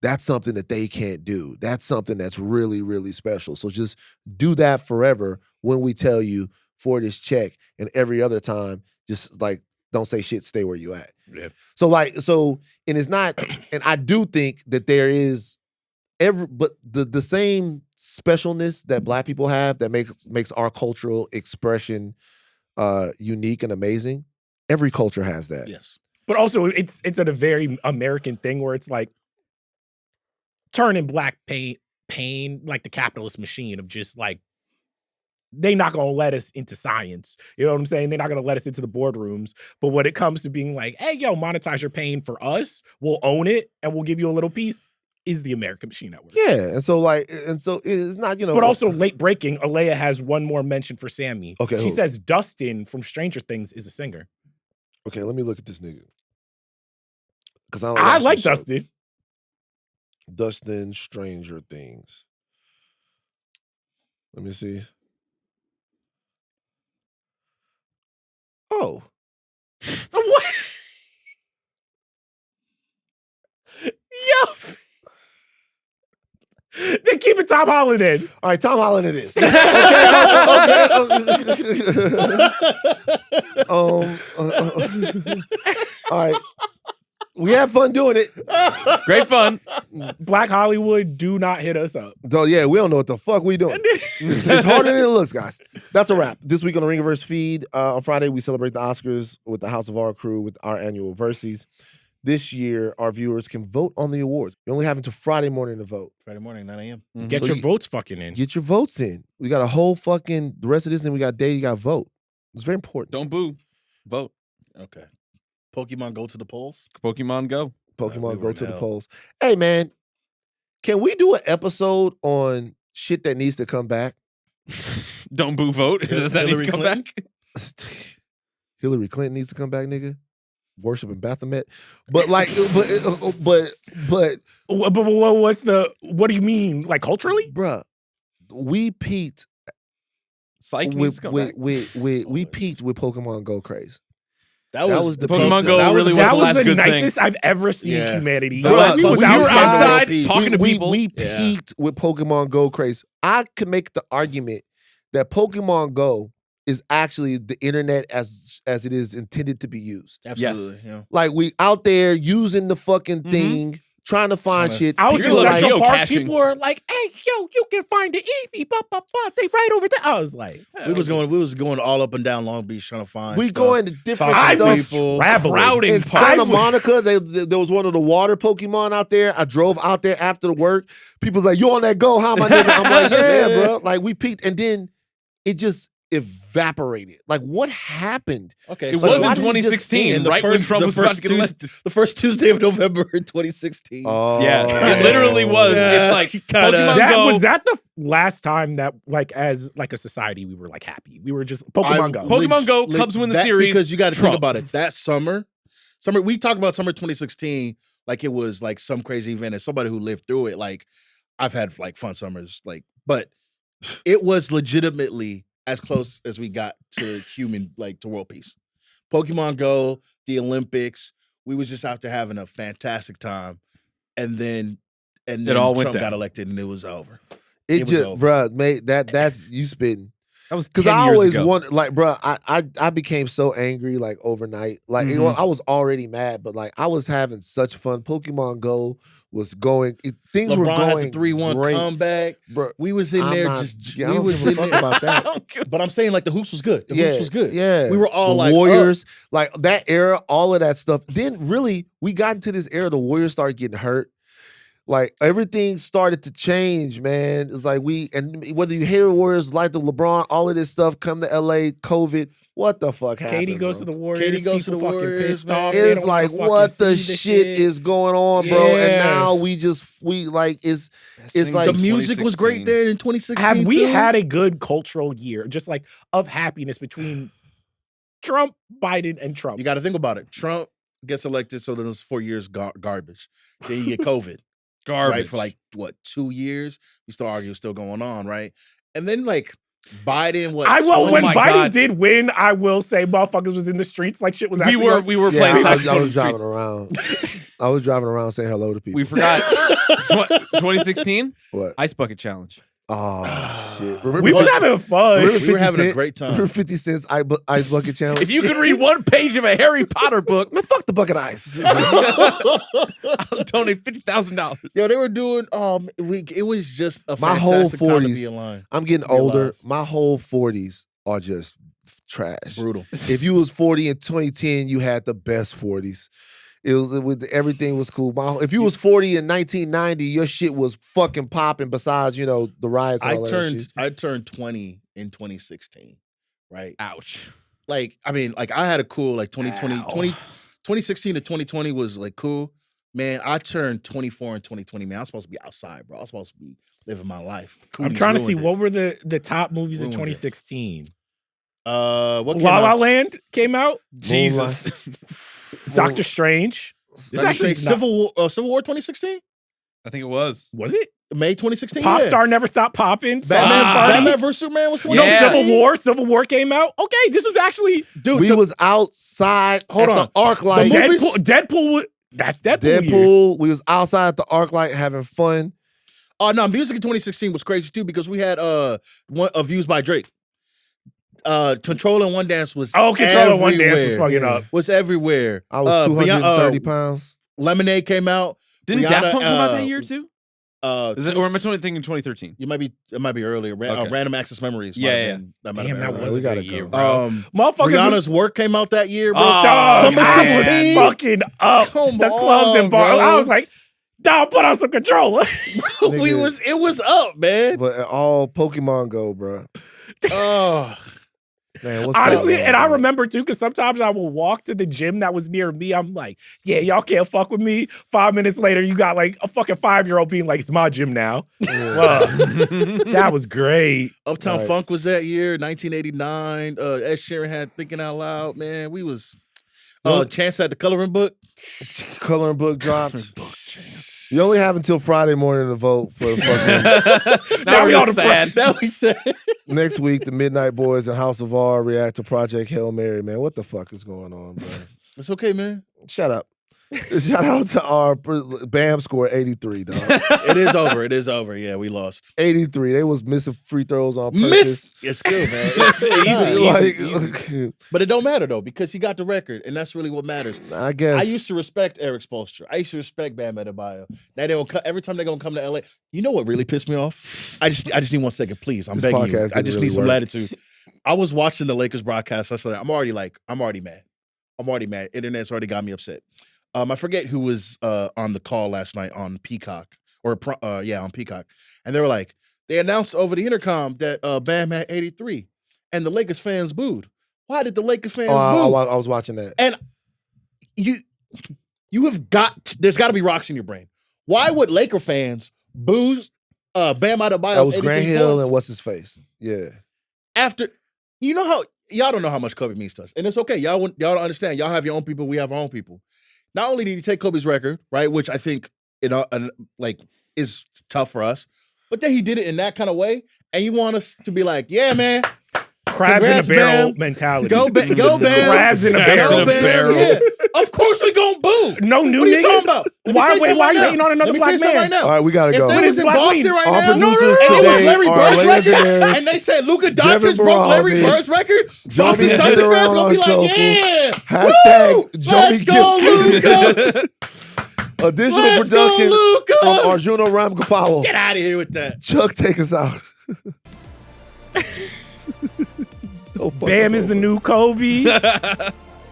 that's something that they can't do. That's something that's really, really special. So just do that forever when we tell you for this check, and every other time, just like, don't say shit, stay where you at. Yeah. And it's not, and I do think that there is but the same specialness that Black people have that makes our cultural expression unique and amazing. Every culture has that. Yes. But also it's a very American thing where it's like, turning Black pain like the capitalist machine of just like they not gonna let us into science. You know what I'm saying? They're not gonna let us into the boardrooms. But when it comes to being like, hey, yo, monetize your pain for us, we'll own it and we'll give you a little piece, is the American Machine Network. Yeah, and so it's not, But also late breaking, Aleya has one more mention for Sammy. Okay, She who? says Dustin from Stranger Things is a singer. Okay, let me look at this nigga. Because I I like Dustin. Dustin, Stranger Things. Let me see. Oh. What? Yo. They keep it Tom Holland in. All right, Tom Holland it is. All right. We had fun doing it. Great fun. Black Hollywood, do not hit us up. So yeah, we don't know what the fuck we doing. It's harder than it looks, guys. That's a wrap. This week on the Ringiverse feed, on Friday, we celebrate the Oscars with the House of R crew with our annual Versies. This year, our viewers can vote on the awards. You only have until Friday morning to vote. Friday morning, 9 a.m. Get So your you- votes fucking in. Get your votes in. We got a whole fucking, the rest of this, and we got day, you got vote. It's very important. Don't boo. Vote. Okay. Pokemon go to the polls. Pokemon Go. Pokemon we go were to the now. polls. Hey, man, can we do an episode on shit that needs to come back? Don't boo. Vote. Does that need Hillary to come Clinton? back? Hillary Clinton needs to come back, nigga. Worshiping Baphomet. But like, but But what do you mean? Like culturally? bruh, we peaked Psych needs with, to come with, back. we peaked with Pokemon Go craze. That That was was the Pokemon peak. Go That was really the- was That the was last the good thing. nicest I've ever seen Yeah. humanity. Bruh, Like, we but was we were outside. outside Peace. talking to people. We Yeah. peaked with Pokemon Go craze. I could make the argument that Pokemon Go is actually the internet as it is intended to be used. Absolutely. Yeah. Like we out there using the fucking Mhm. thing, trying to find Tryna- shit. I was You're in like Central Park. geocaching. People were like, "Hey, yo, you can find the Eevee." They right over there. I was like, We was going all up and down Long Beach trying to find. we stuff. going to different Talking to I stuff. was people. traveling. Crowding In parts. Santa Monica, there was one of the water Pokemon out there. I drove out there after the work. People's like, "You on that Go, huh, my nigga?" I'm like, "Yeah, bro." Like we peaked, and then it just evaporated. Like what happened? Okay. It so was why in did it just 2016, end? right when Trump was about to get elected. The first Tuesday of November in 2016. Yeah, it literally was. Yeah. It's like Kinda- Pokemon that Go. was that the last time that, like, as like a society, we were like happy. We were just Pokemon Go. Pokemon Go, Cubs win the that- series, Because you got to think Trump. about it. That summer, we talk about summer 2016 like it was like some crazy event. As somebody who lived through it, like I've had like fun summers, like, but it was legitimately as close as we got to human, like to world peace. Pokemon Go, the Olympics, we was just out there having a fantastic time, and then all went Trump down. got elected and it was over. It was just, over. bruh, mate. That's you spitting. That was Because 10 I years always ago. want, like, bruh, I became so angry like overnight. Like, Mhm. I was already mad, but like I was having such fun. Pokemon Go was going. Things were LeBron going had the 3-1 great, comeback. bro. We was in I'm there not- just yeah, I we don't was give a in fuck there. about I that. don't give- But I'm saying like the hoops was good. The yeah, hoops was good. Yeah, We were all the like, Warriors, like that era, all of that stuff. Then really, we got into this era. The Warriors started getting hurt. Like everything started to change, man. It's like and whether you hate the Warriors, like the LeBron, all of this stuff, come to LA, COVID. What the fuck happened? Katie goes bro? to the Warriors. Katie goes to people the fucking Warriors, pissed man. off. They It's don't wanna like fucking what the see shit is going on, bro. And Yeah. now we like it's Best like- The thing music was great 2016. there in 2016. Have we too. had a good cultural year, just like of happiness between Trump, Biden, and Trump? You got to think about it. Trump gets elected, so then those 4 years garbage. Then you get COVID, Garbage. right? For like what 2 years? We still argue, still going on, right? And then like Biden, what? I will. Oh When my Biden God. did win, I will say motherfuckers was in the streets like shit was we actually were going- we were yeah, playing I saxophone was in the driving streets. around. I was driving around saying hello to people. We forgot 2016 What? Ice Bucket Challenge. Oh shit! Remember we was having fun. Remember We were 50 having a Cent? great time. Remember 50 Cent's Ice Bucket Challenge? If you could read one page of a Harry Potter book, Man, fuck the bucket ice. I'll donate $50,000. Yo, they were doing. It was just a My whole fantastic time to 40s. be in line. I'm getting Be alive. older. My whole 40s are just trash. Brutal. If you was 40 in 2010, you had the best 40s. It was everything was cool. If you was 40 in 1990, your shit was fucking popping. Besides, the riots. And all that shit. I turned 20 in 2016, right? Ouch. Like, I mean, like I had a cool like 2020, Ow. 2016 to 2020 was like cool. Man, I turned 24 in 2020. Man, I was supposed to be outside, bro. I was supposed to be living my life. I'm Cooties trying to see ruined what were the top movies in Ruined it. 2016. What La La out? Land came out. Jesus. Doctor Strange. Did I say Civil War 2016? I think it was. Was it? May 2016. Pop yeah. Star Never Stopped Popping. Batman, Sausage Party. Batman vs Superman was No, 2016. Yeah. Civil War. Civil War came out. Okay, this was actually Dude, We was outside Hold at on. the arc light. The movies- Deadpool. That's Deadpool. Year. Deadpool. We was outside at the arc light having fun. Oh no, music in 2016 was crazy too because we had Views by Drake. Control and One Dance was Oh, Control and One Dance was everywhere. fucking Yeah. up. Was everywhere. I was 230 Beyond- pounds. Lemonade came out. Didn't Rihanna, Daft Punk come out that year too? Is it, or am I 20 thinking 2013? it might be earlier. Okay. Random Access Memories. Yeah, might have yeah. been- that might Damn, have that been was we a gotta good year, go. bro. earlier. Motherfuckers. Rihanna's Work came out that year, bro. Oh, Summer man. 16. fucking up Come the clubs on, and bars. bro. I was like, dog, put on some controller. It was up, man. But all Pokemon Go, bro. Oh, Man, what's Honestly, going on, and I bro? remember too, because sometimes I will walk to the gym that was near me. I'm like, yeah, y'all can't fuck with me. 5 minutes later, you got like a fucking 5-year-old being like, it's my gym now. Fuck. That was great. Uptown Right. Funk was that year, 1989. Ed Sheeran had Thinking Out Loud, man. We was Chance had the coloring book. Coloring book dropped. You only have until Friday morning to vote for the fucking Now we we're on the sad. That we said. next week. The Midnight Boys and House of R react to Project Hail Mary. Man, what the fuck is going on, bro? It's okay, man. Shut up. Shout out to our Bam score 83, dog. It is over. It is over. Yeah, we lost. 83. They was missing free throws on purpose. Miss. It's good, man. Like, But it don't matter though because he got the record, and that's really what matters. I guess I used to respect Eric Spoelstra. I used to respect Bam Adebayo. Now they don't every time they're gonna come to LA. You know what really pissed me off? I just need 1 second, please. I'm This begging you. podcast I didn't just really need some work. latitude. I was watching the Lakers broadcast. I said, I'm already mad. I'm already mad. Internet's already got me upset. I forget who was on the call last night on Peacock on Peacock, and they were like, they announced over the intercom that Bam had 83, and the Lakers fans booed. Why did the Lakers fans boo? I was watching that. And you have there's got to be rocks in your brain. Why would Laker fans boo Bam Adebayo's That was 83 Grant Hill points and what's his face? Yeah. after? You know how y'all don't know how much Kobe means to us, and it's okay. Y'all don't understand. Y'all have your own people. We have our own people. Not only did he take Kobe's record, right, which I think is tough for us, but then he did it in that kind of way, and you want us to be like, yeah, man, Crabs Congrats, in a barrel Bam. mentality. go Bam. Crabs in a barrel. Go Bam. Yeah. Of course we gonna boo. No new What are you niggas? talking about? Let me Why- tell you wait, something why right you now. hating on another Let me black tell you something man? right now. All right, we gotta If go. they But was it's in Black Boston Queen. right Our now, producers and it was today Larry are Bird's Aleya record, Zenieris, and they said Luka Devon Doncic broke Larry Baroldi, Bird's record, Jomi Boston and Celtics fans Adeniran gonna be on like, social. yeah, Hashtag woo, Jomi let's go, Gibson. Luka. Additional Let's production go, Luka. from Arjuna Ramgopowell. Get out of here with that. Chuck, take us out. Don't fuck Bam us is the over. new Kobe.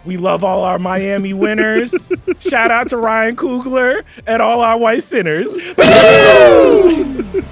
We love all our Miami winners. Shout out to Ryan Coogler and all our white sinners. Boom!